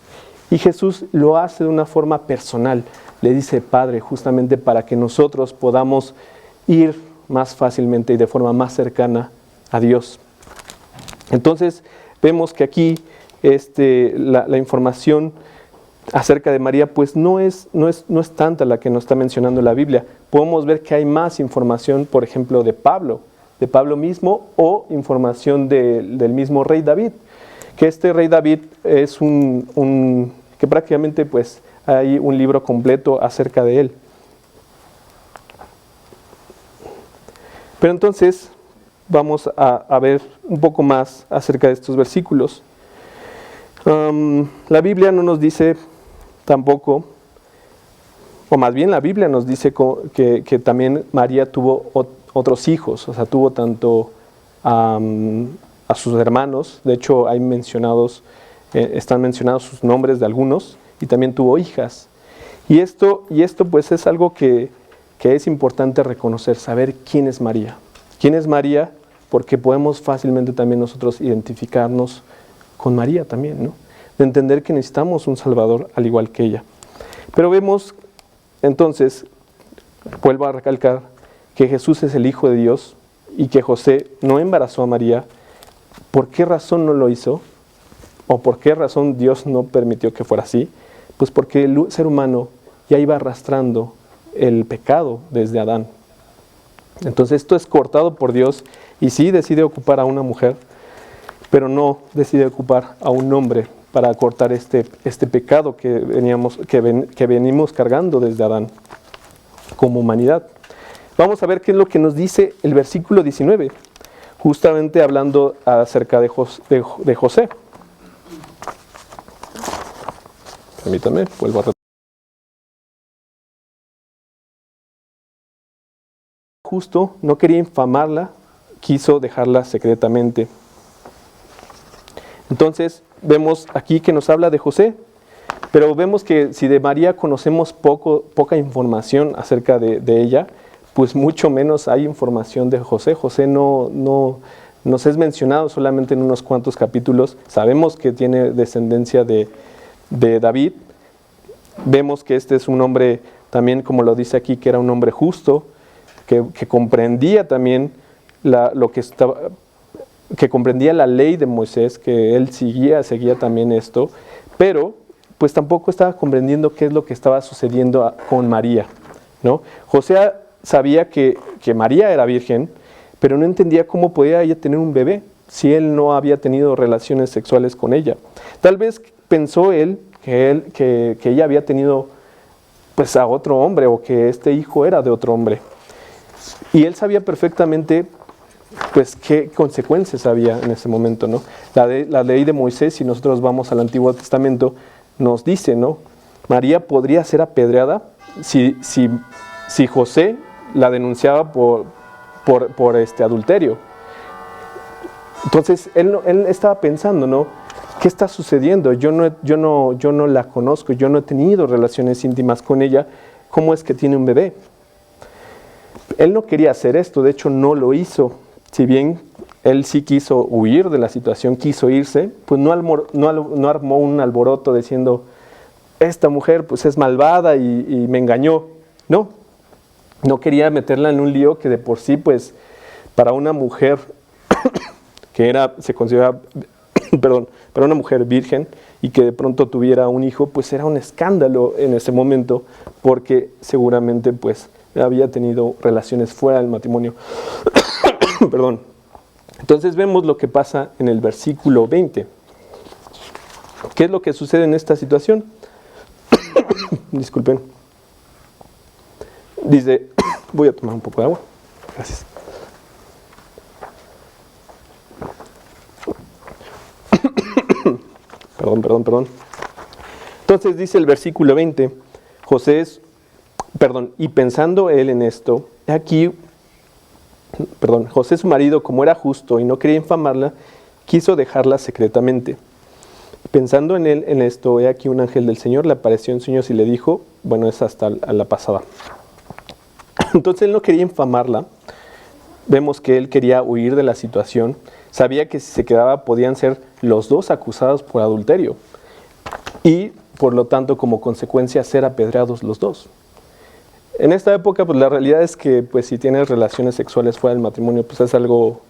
S10: Y Jesús lo hace de una forma personal. Le dice Padre, justamente para que nosotros podamos ir más fácilmente y de forma más cercana a Dios. Entonces vemos que aquí la información acerca de María pues no es tanta la que nos está mencionando la Biblia. Podemos ver que hay más información, por ejemplo, de Pablo mismo, o información del mismo rey David, que este rey David es que prácticamente pues hay un libro completo acerca de él. Pero entonces vamos a ver un poco más acerca de estos versículos. La Biblia no nos dice tampoco, o más bien la Biblia nos dice que también María tuvo otros hijos, o sea, tuvo tanto a sus hermanos, de hecho hay están mencionados sus nombres de algunos, y también tuvo hijas. Y esto pues es algo que es importante reconocer, saber quién es María. ¿Quién es María? Porque podemos fácilmente también nosotros identificarnos con María también, ¿no? De entender que necesitamos un Salvador al igual que ella. Pero vemos, entonces, vuelvo a recalcar, que Jesús es el Hijo de Dios y que José no embarazó a María. ¿Por qué razón no lo hizo? ¿O por qué razón Dios no permitió que fuera así? Pues porque el ser humano ya iba arrastrando el pecado desde Adán. Entonces esto es cortado por Dios y sí decide ocupar a una mujer, pero no decide ocupar a un hombre para cortar este pecado que venimos cargando desde Adán como humanidad. Vamos a ver qué es lo que nos dice el versículo 19, justamente hablando acerca de José. Permítame, vuelvo a repetir. Justo, no quería infamarla, quiso dejarla secretamente. Entonces, vemos aquí que nos habla de José, pero vemos que si de María conocemos poca información acerca de ella, pues mucho menos hay información de José. José no nos es mencionado solamente en unos cuantos capítulos. Sabemos que tiene descendencia de David. Vemos que este es un hombre también, como lo dice aquí, que era un hombre justo, que comprendía también que comprendía la ley de Moisés, que él seguía también esto, pero pues tampoco estaba comprendiendo qué es lo que estaba sucediendo con María, ¿no? José sabía que María era virgen, pero no entendía cómo podía ella tener un bebé si él no había tenido relaciones sexuales con ella. Tal vez pensó él que ella había tenido pues a otro hombre, o que este hijo era de otro hombre. Y él sabía perfectamente pues qué consecuencias había en ese momento, ¿no? La ley de Moisés, si nosotros vamos al Antiguo Testamento, nos dice, ¿no? María podría ser apedreada si José la denunciaba por adulterio. Entonces él estaba pensando, ¿no? ¿Qué está sucediendo? Yo no la conozco, yo no he tenido relaciones íntimas con ella. ¿Cómo es que tiene un bebé? Él no quería hacer esto, de hecho no lo hizo. Si bien él sí quiso huir de la situación, quiso irse, pues no armó un alboroto diciendo, esta mujer pues es malvada y me engañó. No quería meterla en un lío que de por sí pues para una mujer que se consideraba, para una mujer virgen y que de pronto tuviera un hijo, pues era un escándalo en ese momento, porque seguramente pues había tenido relaciones fuera del matrimonio. Perdón. Entonces vemos lo que pasa en el versículo 20. ¿Qué es lo que sucede en esta situación? Disculpen. Dice, voy a tomar un poco de agua. Gracias. Perdón. Entonces dice el versículo 20, y pensando él en esto, aquí, José su marido, como era justo y no quería infamarla, quiso dejarla secretamente. Pensando en esto, he aquí un ángel del Señor le apareció en sueños y le dijo, bueno, es hasta la pasada. Entonces él no quería infamarla. Vemos que él quería huir de la situación. Sabía que si se quedaba podían ser los dos acusados por adulterio. Y por lo tanto, como consecuencia, ser apedreados los dos. En esta época, pues la realidad es que pues, si tienes relaciones sexuales fuera del matrimonio, pues es algo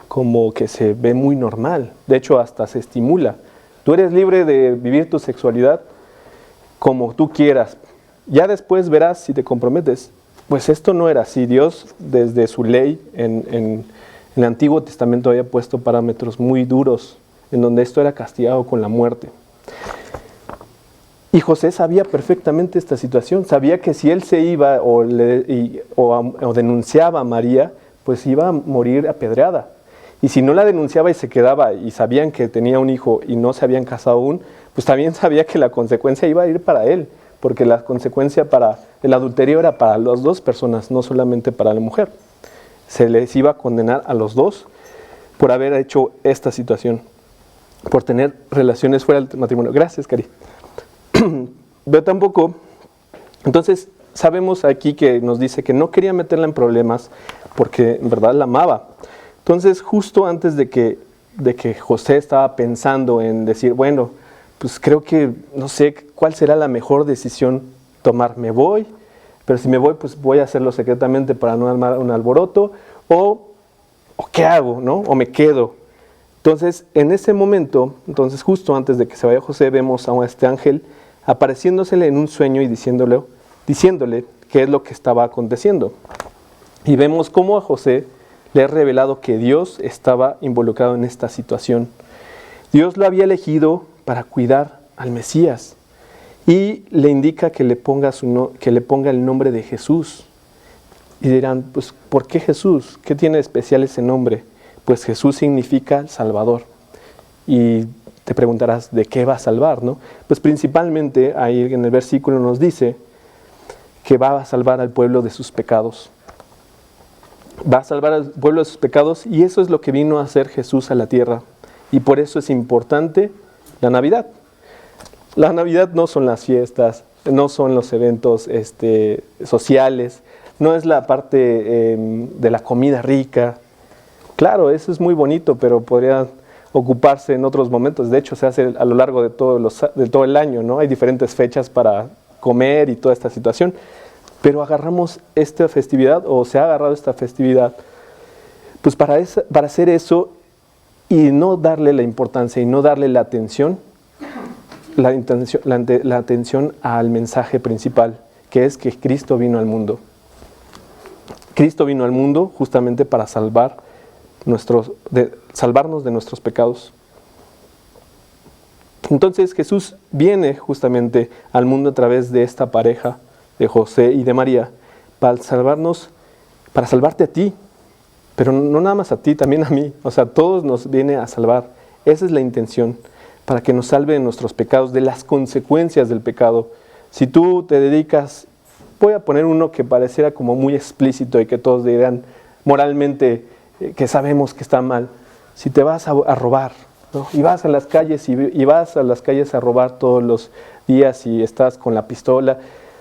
S10: como que se ve muy normal. De hecho, hasta se estimula. Tú eres libre de vivir tu sexualidad como tú quieras. Ya después verás si te comprometes. Pues esto no era así. Dios, desde su ley, en el Antiguo Testamento había puesto parámetros muy duros, en donde esto era castigado con la muerte. Y José sabía perfectamente esta situación. Sabía que si él se iba o denunciaba a María, pues iba a morir apedreada. Y si no la denunciaba y se quedaba y sabían que tenía un hijo y no se habían casado aún, pues también sabía que la consecuencia iba a ir para él, porque la consecuencia para el adulterio era para las dos personas, no solamente para la mujer. Se les iba a condenar a los dos por haber hecho esta situación, por tener relaciones fuera del matrimonio. Gracias, Cari. Pero tampoco, entonces sabemos aquí que nos dice que no quería meterla en problemas porque en verdad la amaba. Entonces, justo antes de que José estaba pensando en decir, bueno, pues creo que no sé cuál será la mejor decisión tomar. Me voy, pero si me voy, pues voy a hacerlo secretamente para no armar un alboroto, o ¿qué hago, no? O me quedo. Entonces, en ese momento, entonces justo antes de que se vaya José, vemos a este ángel apareciéndosele en un sueño y diciéndole qué es lo que estaba aconteciendo. Y vemos cómo a José le ha revelado que Dios estaba involucrado en esta situación. Dios lo había elegido para cuidar al Mesías y le indica que le ponga el nombre de Jesús. Y dirán, pues, ¿por qué Jesús? ¿Qué tiene de especial ese nombre? Pues Jesús significa Salvador. Y te preguntarás, ¿de qué va a salvar, no? Pues principalmente ahí en el versículo nos dice que va a salvar al pueblo de sus pecados. Va a salvar al pueblo de sus pecados y eso es lo que vino a hacer Jesús a la tierra. Y por eso es importante la Navidad. La Navidad no son las fiestas, no son los eventos sociales, no es la parte de la comida rica. Claro, eso es muy bonito, pero podría ocuparse en otros momentos. De hecho, se hace a lo largo de todo el año, ¿no? Hay diferentes fechas para comer y toda esta situación. Pero agarramos esta festividad, o se ha agarrado esta festividad, pues para hacer eso y no darle la importancia y no darle la atención al mensaje principal, que es que Cristo vino al mundo. Cristo vino al mundo justamente para salvarnos de nuestros pecados. Entonces Jesús viene justamente al mundo a través de esta pareja de José y de María para salvarte a ti, pero no nada más a ti, también a mí. O sea, todos nos viene a salvar. Esa es la intención, para que nos salve de nuestros pecados, de las consecuencias del pecado. Si tú te dedicas, voy a poner uno que pareciera como muy explícito y que todos dirán moralmente que sabemos que está mal. Si te vas a robar, ¿no? Y vas a las calles y vas a las calles a robar todos los días y estás con la pistola,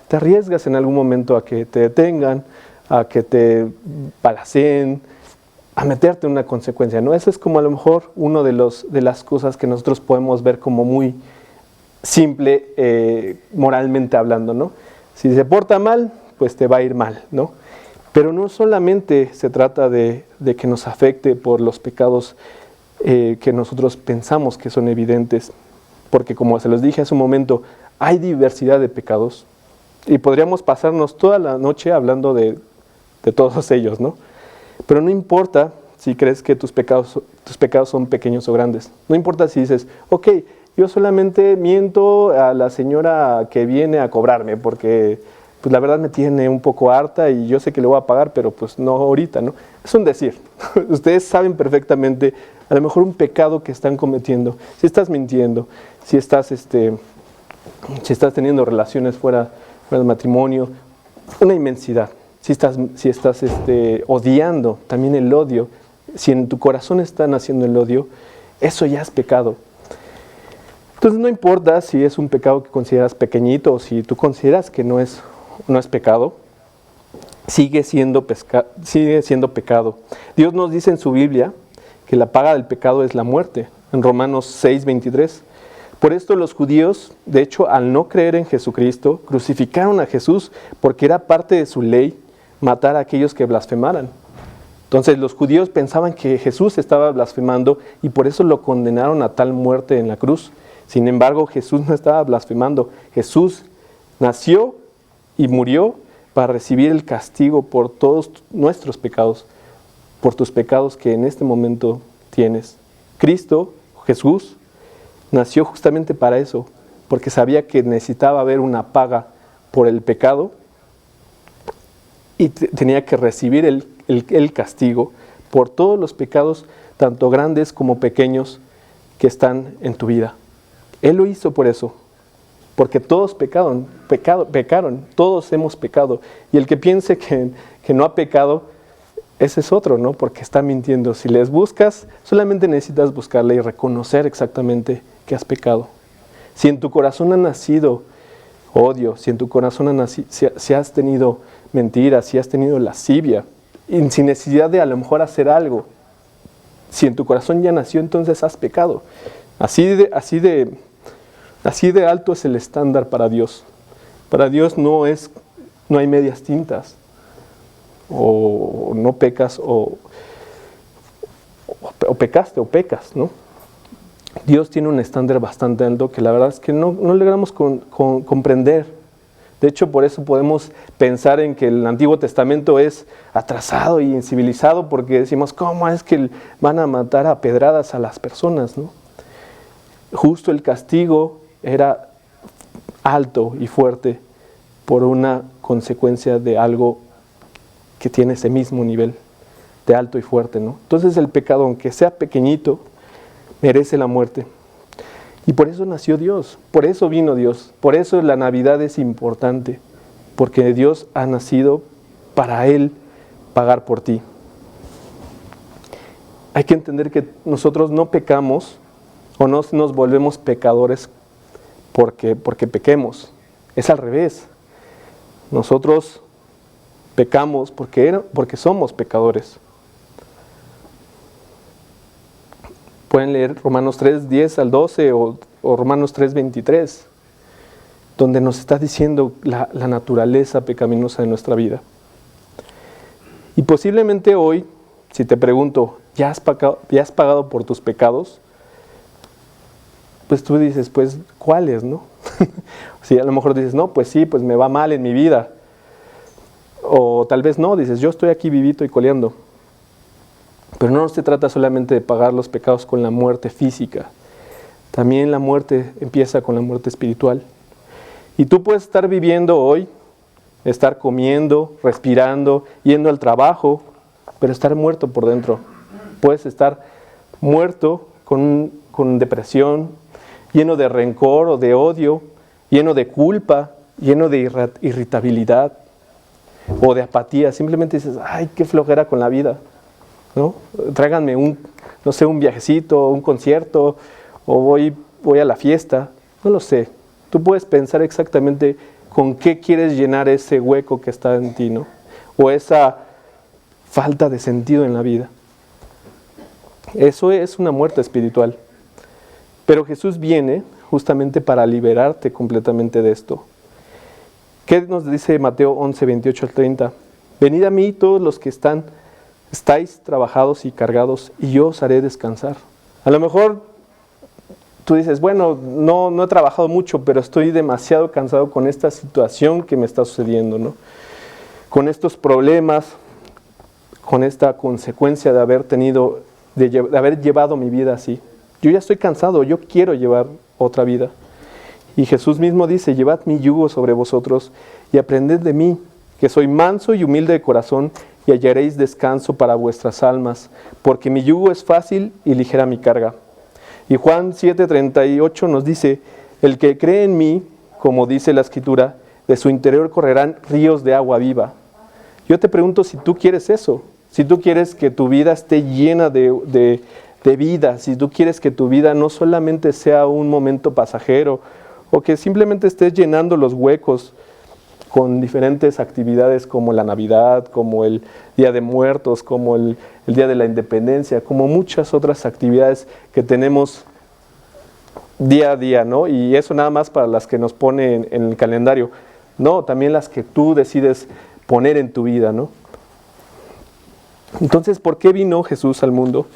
S10: te arriesgas en algún momento a que te detengan, a que te balaceen, a meterte en una consecuencia, ¿no? Eso es como a lo mejor una de las cosas que nosotros podemos ver como muy simple moralmente hablando, ¿no? Si se porta mal, pues te va a ir mal, ¿no? Pero no solamente se trata de que nos afecte por los pecados que nosotros pensamos que son evidentes, porque como se los dije hace un momento, hay diversidad de pecados y podríamos pasarnos toda la noche hablando de todos ellos, ¿no? Pero no importa si crees que tus pecados son pequeños o grandes. No importa si dices, ok, yo solamente miento a la señora que viene a cobrarme porque pues la verdad me tiene un poco harta y yo sé que le voy a pagar, pero pues no ahorita, ¿no? Es un decir. Ustedes saben perfectamente a lo mejor un pecado que están cometiendo. Si estás mintiendo, si estás teniendo relaciones fuera del matrimonio, una inmensidad. Si estás odiando, también el odio. Si en tu corazón está naciendo el odio, eso ya es pecado. Entonces no importa si es un pecado que consideras pequeñito o si tú consideras que no es pecado, sigue siendo pecado. Dios nos dice en su Biblia que la paga del pecado es la muerte, en Romanos 6:23. Por esto los judíos, de hecho, al no creer en Jesucristo, crucificaron a Jesús porque era parte de su ley matar a aquellos que blasfemaran. Entonces los judíos pensaban que Jesús estaba blasfemando y por eso lo condenaron a tal muerte en la cruz. Sin embargo, Jesús no estaba blasfemando. Jesús nació y murió para recibir el castigo por todos nuestros pecados, por tus pecados que en este momento tienes. Cristo, Jesús, nació justamente para eso, porque sabía que necesitaba haber una paga por el pecado y tenía que recibir el castigo por todos los pecados, tanto grandes como pequeños, que están en tu vida. Él lo hizo por eso, porque todos pecaron, todos hemos pecado. Y el que piense que no ha pecado, ese es otro, ¿no? Porque está mintiendo. Si les buscas, solamente necesitas buscarle y reconocer exactamente que has pecado. Si en tu corazón ha nacido odio, si en tu corazón si has tenido mentiras, si has tenido lascivia, y sin necesidad de a lo mejor hacer algo, si en tu corazón ya nació, entonces has pecado. Así de alto es el estándar para Dios. Para Dios no hay medias tintas. O no pecas o pecaste o pecas, ¿no? Dios tiene un estándar bastante alto que la verdad es que no logramos comprender. De hecho, por eso podemos pensar en que el Antiguo Testamento es atrasado y incivilizado, porque decimos, ¿cómo es que van a matar a pedradas a las personas, ¿no? Justo el castigo era alto y fuerte por una consecuencia de algo que tiene ese mismo nivel de alto y fuerte, ¿no? Entonces el pecado, aunque sea pequeñito, merece la muerte. Y por eso nació Dios, por eso vino Dios, por eso la Navidad es importante, porque Dios ha nacido para Él pagar por ti. Hay que entender que nosotros no pecamos o no nos volvemos pecadores porque pequemos, es al revés. Nosotros pecamos porque somos pecadores. Pueden leer Romanos 3, 10 al 12 o Romanos 3, 23, donde nos está diciendo la naturaleza pecaminosa de nuestra vida. Y posiblemente hoy, si te pregunto, ¿ya has pagado por tus pecados? Pues tú dices, pues, ¿cuáles, no? Si a lo mejor dices, no, pues sí, pues me va mal en mi vida. O tal vez no, dices, yo estoy aquí vivito y coleando. Pero no se trata solamente de pagar los pecados con la muerte física. También la muerte empieza con la muerte espiritual. Y tú puedes estar viviendo hoy, estar comiendo, respirando, yendo al trabajo, pero estar muerto por dentro. Puedes estar muerto con depresión, lleno de rencor o de odio, lleno de culpa, lleno de irritabilidad o de apatía. Simplemente dices, ay, qué flojera con la vida, ¿no? Tráiganme un viajecito, un concierto, o voy a la fiesta, no lo sé. Tú puedes pensar exactamente con qué quieres llenar ese hueco que está en ti, ¿no? O esa falta de sentido en la vida. Eso es una muerte espiritual. Pero Jesús viene justamente para liberarte completamente de esto. ¿Qué nos dice Mateo 11, 28 al 30? Venid a mí todos los que estáis trabajados y cargados, y yo os haré descansar. A lo mejor tú dices, bueno, no he trabajado mucho, pero estoy demasiado cansado con esta situación que me está sucediendo, ¿no? Con estos problemas, con esta consecuencia de haber llevado mi vida así. Yo ya estoy cansado, yo quiero llevar otra vida. Y Jesús mismo dice, llevad mi yugo sobre vosotros y aprended de mí, que soy manso y humilde de corazón, y hallaréis descanso para vuestras almas, porque mi yugo es fácil y ligera mi carga. Y Juan 7:38 nos dice, el que cree en mí, como dice la Escritura, de su interior correrán ríos de agua viva. Yo te pregunto si tú quieres eso, si tú quieres que tu vida esté llena de de vida, si tú quieres que tu vida no solamente sea un momento pasajero o que simplemente estés llenando los huecos con diferentes actividades como la Navidad, como el Día de Muertos, como el Día de la Independencia, como muchas otras actividades que tenemos día a día, ¿no? Y eso nada más para las que nos pone en el calendario. No, también las que tú decides poner en tu vida, ¿no? Entonces, ¿por qué vino Jesús al mundo?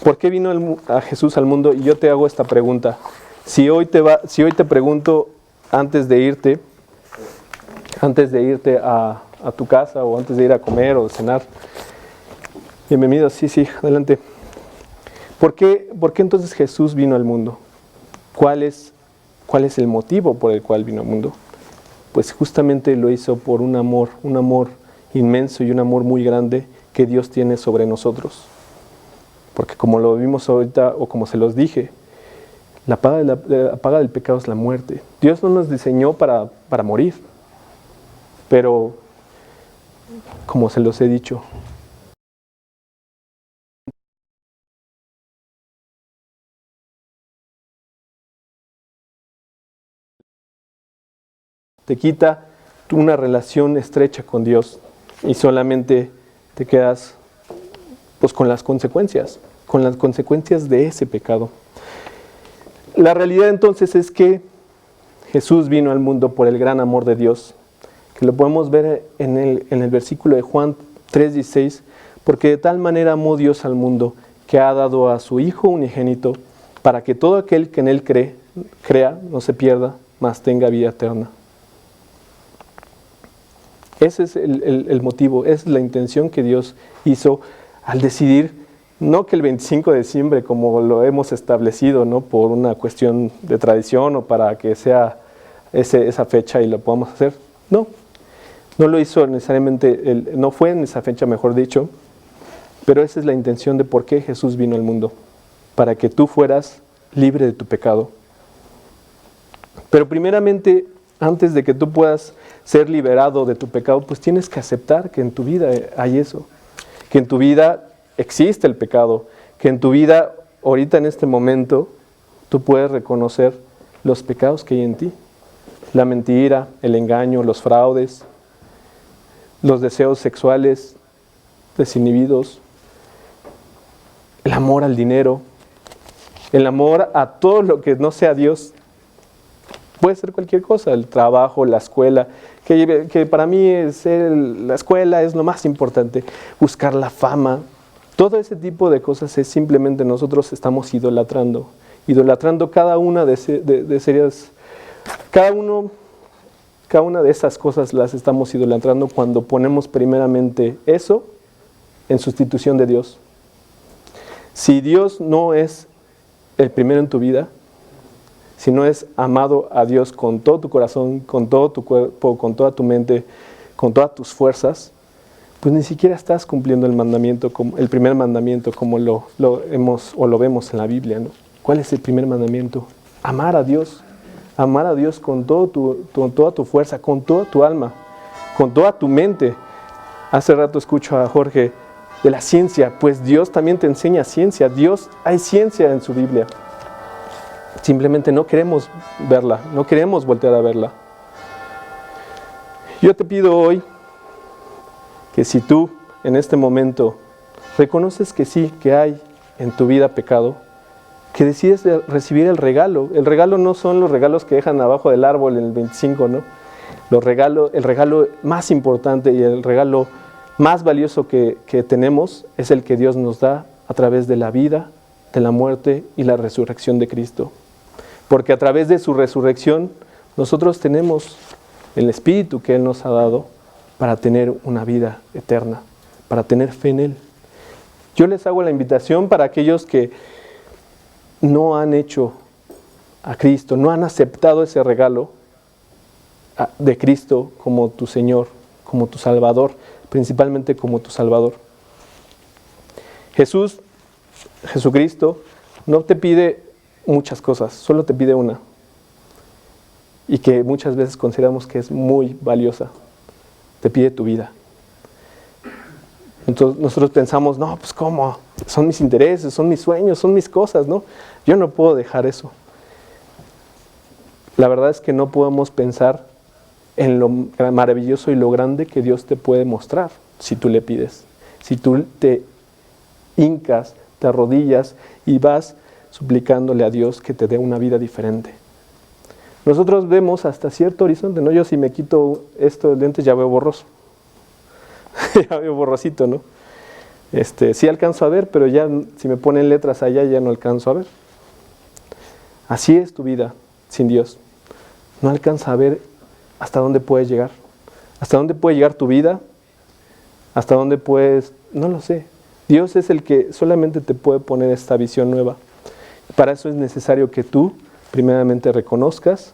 S10: ¿Por qué vino a Jesús al mundo? Y yo te hago esta pregunta. Si hoy te pregunto antes de irte a tu casa o antes de ir a comer o cenar, bienvenido, sí, adelante. ¿Por qué entonces Jesús vino al mundo? ¿Cuál es el motivo por el cual vino al mundo? Pues justamente lo hizo por un amor inmenso y un amor muy grande que Dios tiene sobre nosotros. Porque como lo vimos ahorita, o como se los dije, la paga del pecado es la muerte. Dios no nos diseñó para morir, pero como se los he dicho, te quita una relación estrecha con Dios y solamente te quedas pues con las consecuencias de ese pecado. La realidad entonces es que Jesús vino al mundo por el gran amor de Dios, que lo podemos ver en el versículo de Juan 3:16, porque de tal manera amó Dios al mundo que ha dado a su Hijo unigénito para que todo aquel que en Él crea no se pierda, mas tenga vida eterna. Ese es el motivo, es la intención que Dios hizo al decidir, no que el 25 de diciembre como lo hemos establecido, ¿no? Por una cuestión de tradición o para que sea esa fecha y lo podamos hacer. No lo hizo necesariamente, no fue en esa fecha, mejor dicho, pero esa es la intención de por qué Jesús vino al mundo, para que tú fueras libre de tu pecado. Pero primeramente, antes de que tú puedas ser liberado de tu pecado, pues tienes que aceptar que en tu vida hay eso, que en tu vida existe el pecado, que en tu vida, ahorita en este momento, tú puedes reconocer los pecados que hay en ti. La mentira, el engaño, los fraudes, los deseos sexuales desinhibidos, el amor al dinero, el amor a todo lo que no sea Dios. Puede ser cualquier cosa, el trabajo, la escuela, que para mí la escuela es lo más importante, buscar la fama. Todo ese tipo de cosas es simplemente nosotros estamos idolatrando cada una cada una de esas cosas las estamos idolatrando cuando ponemos primeramente eso en sustitución de Dios. Si Dios no es el primero en tu vida, si no es amado a Dios con todo tu corazón, con todo tu cuerpo, con toda tu mente, con todas tus fuerzas, pues ni siquiera estás cumpliendo el primer mandamiento como lo vemos en la Biblia, ¿no? ¿Cuál es el primer mandamiento? Amar a Dios con toda tu fuerza, con toda tu alma, con toda tu mente. Hace rato escucho a Jorge de la ciencia, pues Dios también te enseña ciencia. Hay ciencia en su Biblia. Simplemente no queremos verla, no queremos voltear a verla. Yo te pido hoy que si tú en este momento reconoces que sí, que hay en tu vida pecado, que decides recibir el regalo. El regalo no son los regalos que dejan abajo del árbol en el 25, ¿no? El regalo más importante y el regalo más valioso que tenemos es el que Dios nos da a través de la vida, de la muerte y la resurrección de Cristo. Porque a través de su resurrección nosotros tenemos el Espíritu que Él nos ha dado para tener una vida eterna, para tener fe en Él. Yo les hago la invitación para aquellos que no han hecho a Cristo, no han aceptado ese regalo de Cristo como tu Señor, como tu Salvador, principalmente como tu Salvador. Jesucristo, no te pide muchas cosas, solo te pide una, y que muchas veces consideramos que es muy valiosa. Te pide tu vida. Entonces nosotros pensamos, no, pues ¿cómo? son mis intereses, son mis sueños, son mis cosas, ¿no? Yo no puedo dejar eso. La verdad es que no podemos pensar en lo maravilloso y lo grande que Dios te puede mostrar si tú le pides. Si tú te hincas, te arrodillas y vas suplicándole a Dios que te dé una vida diferente. Nosotros vemos hasta cierto horizonte, ¿no? Yo si me quito estos lentes ya veo borroso. Ya veo borrosito, ¿no? Sí alcanzo a ver, pero ya si me ponen letras allá ya no alcanzo a ver. Así es tu vida sin Dios. No alcanza a ver hasta dónde puedes llegar. Hasta dónde puede llegar tu vida. Hasta dónde puedes, no lo sé. Dios es el que solamente te puede poner esta visión nueva. Para eso es necesario que tú primeramente reconozcas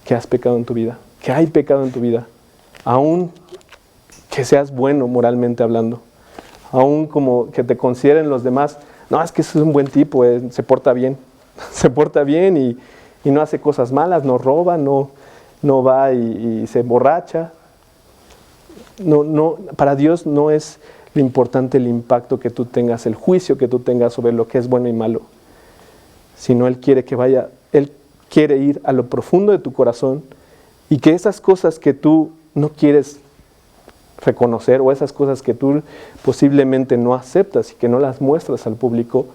S10: que has pecado en tu vida, que hay pecado en tu vida, aún que seas bueno moralmente hablando, aún como que te consideren los demás, no, es que ese es un buen tipo, se porta bien, se porta bien y no hace cosas malas, no roba, no va y se emborracha. No, para Dios no es lo importante el impacto que tú tengas, el juicio que tú tengas sobre lo que es bueno y malo, sino Él quiere Él quiere ir a lo profundo de tu corazón y que esas cosas que tú no quieres reconocer o esas cosas que tú posiblemente no aceptas y que no las muestras al público,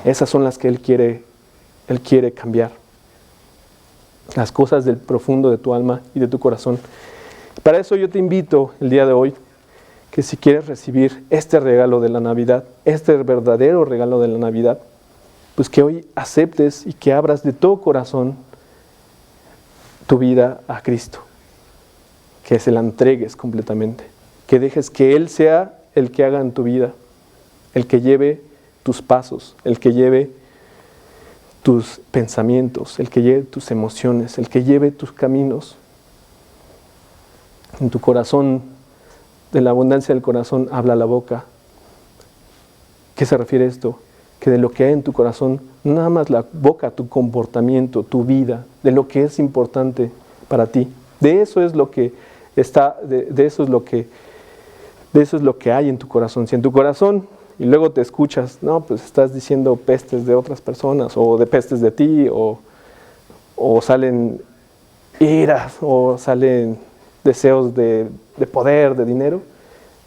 S10: esas son las que Él quiere cambiar. Las cosas del profundo de tu alma y de tu corazón. Para eso yo te invito el día de hoy que si quieres recibir este regalo de la Navidad, este verdadero regalo de la Navidad, pues que hoy aceptes y que abras de todo corazón tu vida a Cristo, que se la entregues completamente, que dejes que Él sea el que haga en tu vida, el que lleve tus pasos, el que lleve tus pensamientos, el que lleve tus emociones, el que lleve tus caminos. En tu corazón, de la abundancia del corazón, habla la boca. ¿Qué se refiere a esto? Que de lo que hay en tu corazón, nada más la boca, tu comportamiento, tu vida, de lo que es importante para ti. De eso es lo que está, de eso es lo que hay en tu corazón. Si en tu corazón y luego te escuchas, no, pues estás diciendo pestes de otras personas o de pestes de ti o salen iras o salen deseos de poder, de dinero,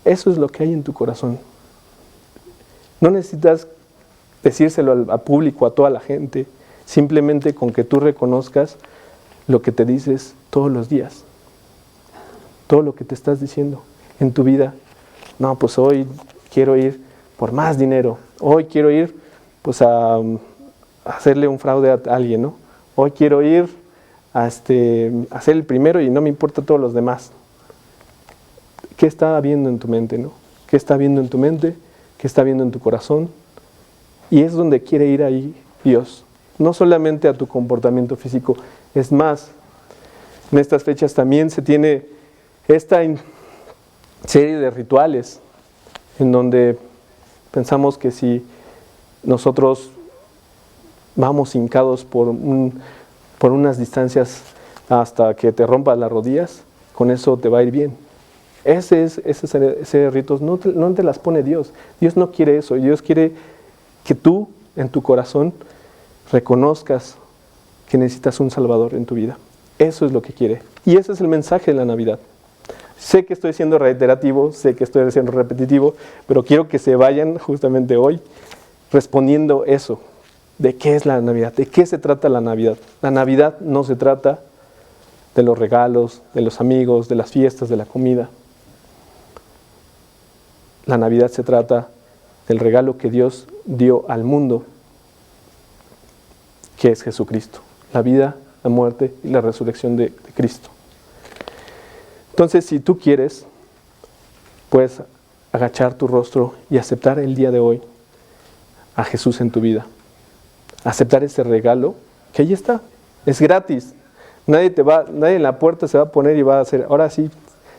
S10: eso es lo que hay en tu corazón. No necesitas decírselo al público, a toda la gente, simplemente con que tú reconozcas lo que te dices todos los días, todo lo que te estás diciendo en tu vida. No, pues hoy quiero ir por más dinero, hoy quiero ir pues a hacerle un fraude a alguien, ¿no? Hoy quiero ir a ser el primero y no me importa todos los demás. ¿Qué está habiendo en tu mente, no? ¿Qué está habiendo en tu mente? ¿Qué está habiendo en tu corazón? Y es donde quiere ir ahí Dios, no solamente a tu comportamiento físico. Es más, en estas fechas también se tiene esta serie de rituales en donde pensamos que si nosotros vamos hincados por unas distancias hasta que te rompas las rodillas, con eso te va a ir bien. Ese ritos no te las pone Dios. Dios no quiere eso. Dios quiere que tú en tu corazón reconozcas que necesitas un Salvador en tu vida. Eso es lo que quiere. Y ese es el mensaje de la Navidad. Sé que estoy siendo reiterativo, sé que estoy siendo repetitivo, pero quiero que se vayan justamente hoy respondiendo eso. ¿De qué es la Navidad? ¿De qué se trata la Navidad? La Navidad no se trata de los regalos, de los amigos, de las fiestas, de la comida. La Navidad se trata del regalo que Dios dio al mundo, que es Jesucristo. La vida, la muerte y la resurrección de Cristo. Entonces, si tú quieres, puedes agachar tu rostro y aceptar el día de hoy a Jesús en tu vida. Aceptar ese regalo que ahí está, es gratis. Nadie en la puerta se va a poner y va a hacer, ahora sí,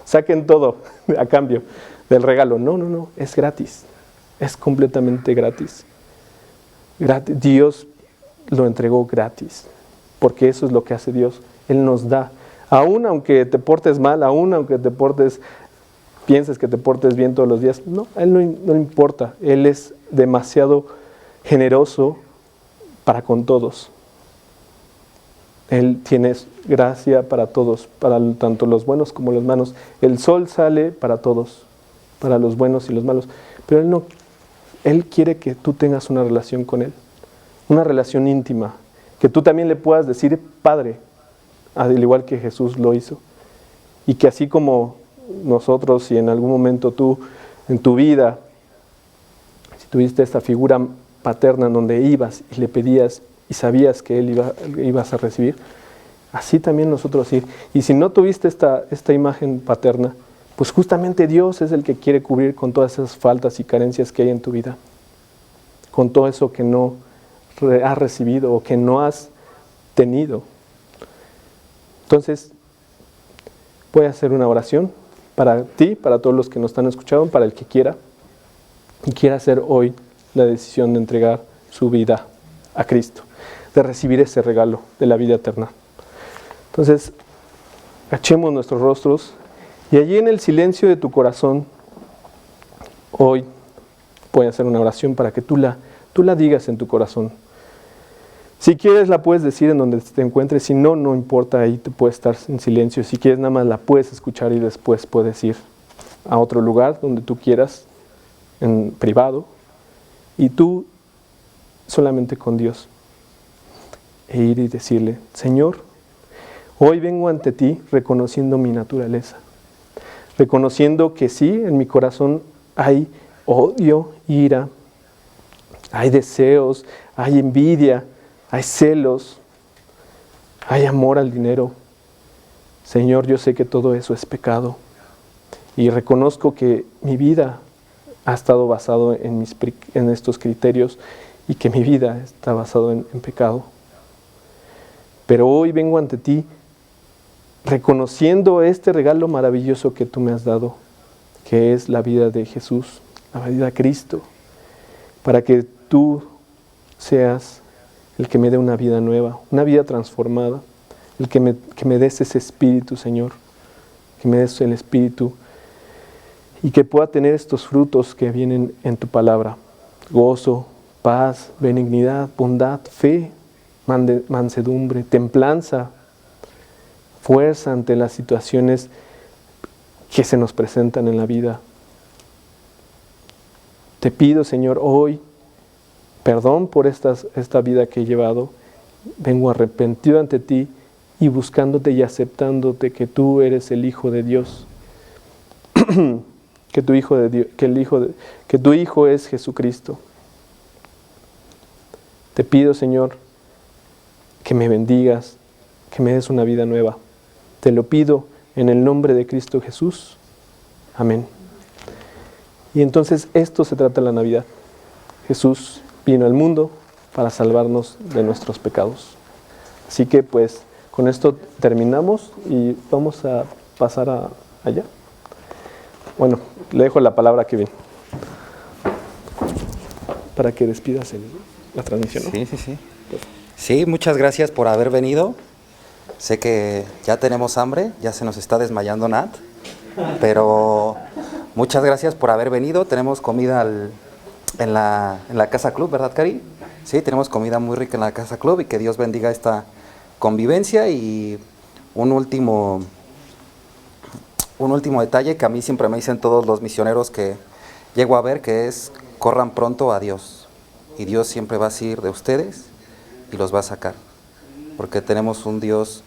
S10: saquen todo a cambio del regalo. No, es gratis, es completamente gratis. Dios lo entregó gratis, porque eso es lo que hace Dios, Él nos da. Aún aunque te portes mal, aún aunque pienses que te portes bien todos los días, no, a Él no importa, Él es demasiado generoso para con todos. Él tiene gracia para todos, para tanto los buenos como los malos. El sol sale para todos, para los buenos y los malos. Pero Él quiere que tú tengas una relación con Él, una relación íntima, que tú también le puedas decir Padre, al igual que Jesús lo hizo. Y que así como nosotros, si en algún momento tú en tu vida, si tuviste esta figura paterna en donde ibas y le pedías y sabías que ibas a recibir, así también nosotros ir. Y si no tuviste esta imagen paterna, pues justamente Dios es el que quiere cubrir con todas esas faltas y carencias que hay en tu vida, con todo eso que no has recibido o que no has tenido. Entonces, voy a hacer una oración para ti, para todos los que nos están escuchando, para el que quiera y quiera hacer hoy la decisión de entregar su vida a Cristo, de recibir ese regalo de la vida eterna. Entonces, agachemos nuestros rostros y allí en el silencio de tu corazón, hoy voy a hacer una oración para que tú la digas en tu corazón. Si quieres la puedes decir en donde te encuentres, si no, no importa, ahí te puedes estar en silencio. Si quieres nada más la puedes escuchar y después puedes ir a otro lugar donde tú quieras, en privado, y tú solamente con Dios. E ir y decirle, Señor, hoy vengo ante ti reconociendo mi naturaleza, reconociendo que sí, en mi corazón hay odio, ira, hay deseos, hay envidia, hay celos, hay amor al dinero. Señor, yo sé que todo eso es pecado y reconozco que mi vida ha estado basado en estos criterios y que mi vida está basado en pecado. Pero hoy vengo ante ti reconociendo este regalo maravilloso que tú me has dado, que es la vida de Jesús, la vida de Cristo, para que tú seas el que me dé una vida nueva, una vida transformada, el que me des ese espíritu, Señor, que me des el espíritu y que pueda tener estos frutos que vienen en tu palabra: gozo, paz, benignidad, bondad, fe, mansedumbre, templanza, fuerza ante las situaciones que se nos presentan en la vida. Te pido, Señor, hoy perdón por esta vida que he llevado. Vengo arrepentido ante ti y buscándote y aceptándote que tú eres el Hijo de Dios, que tu Hijo es Jesucristo. Te pido, Señor, que me bendigas, que me des una vida nueva. Te lo pido en el nombre de Cristo Jesús. Amén. Y entonces esto se trata de la Navidad. Jesús vino al mundo para salvarnos de nuestros pecados. Así que pues con esto terminamos y vamos a pasar allá. Bueno, le dejo la palabra a Kevin para que despidas la transmisión, ¿no?
S1: Sí. Sí, muchas gracias por haber venido. Sé que ya tenemos hambre, ya se nos está desmayando Nat, pero muchas gracias por haber venido. Tenemos comida en la Casa Club, ¿verdad, Cari? Sí, tenemos comida muy rica en la Casa Club y que Dios bendiga esta convivencia. Y un último detalle que a mí siempre me dicen todos los misioneros que llego a ver, que es: corran pronto a Dios, y Dios siempre va a asir de ustedes y los va a sacar, porque tenemos un Dios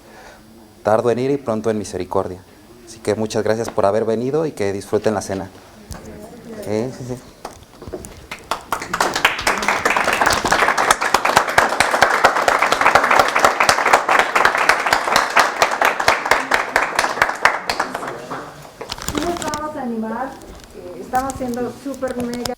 S1: tardo en ir y pronto en misericordia. Así que muchas gracias por haber venido y que disfruten la cena. Sí.
S11: Nos vamos a animar, estamos siendo súper mega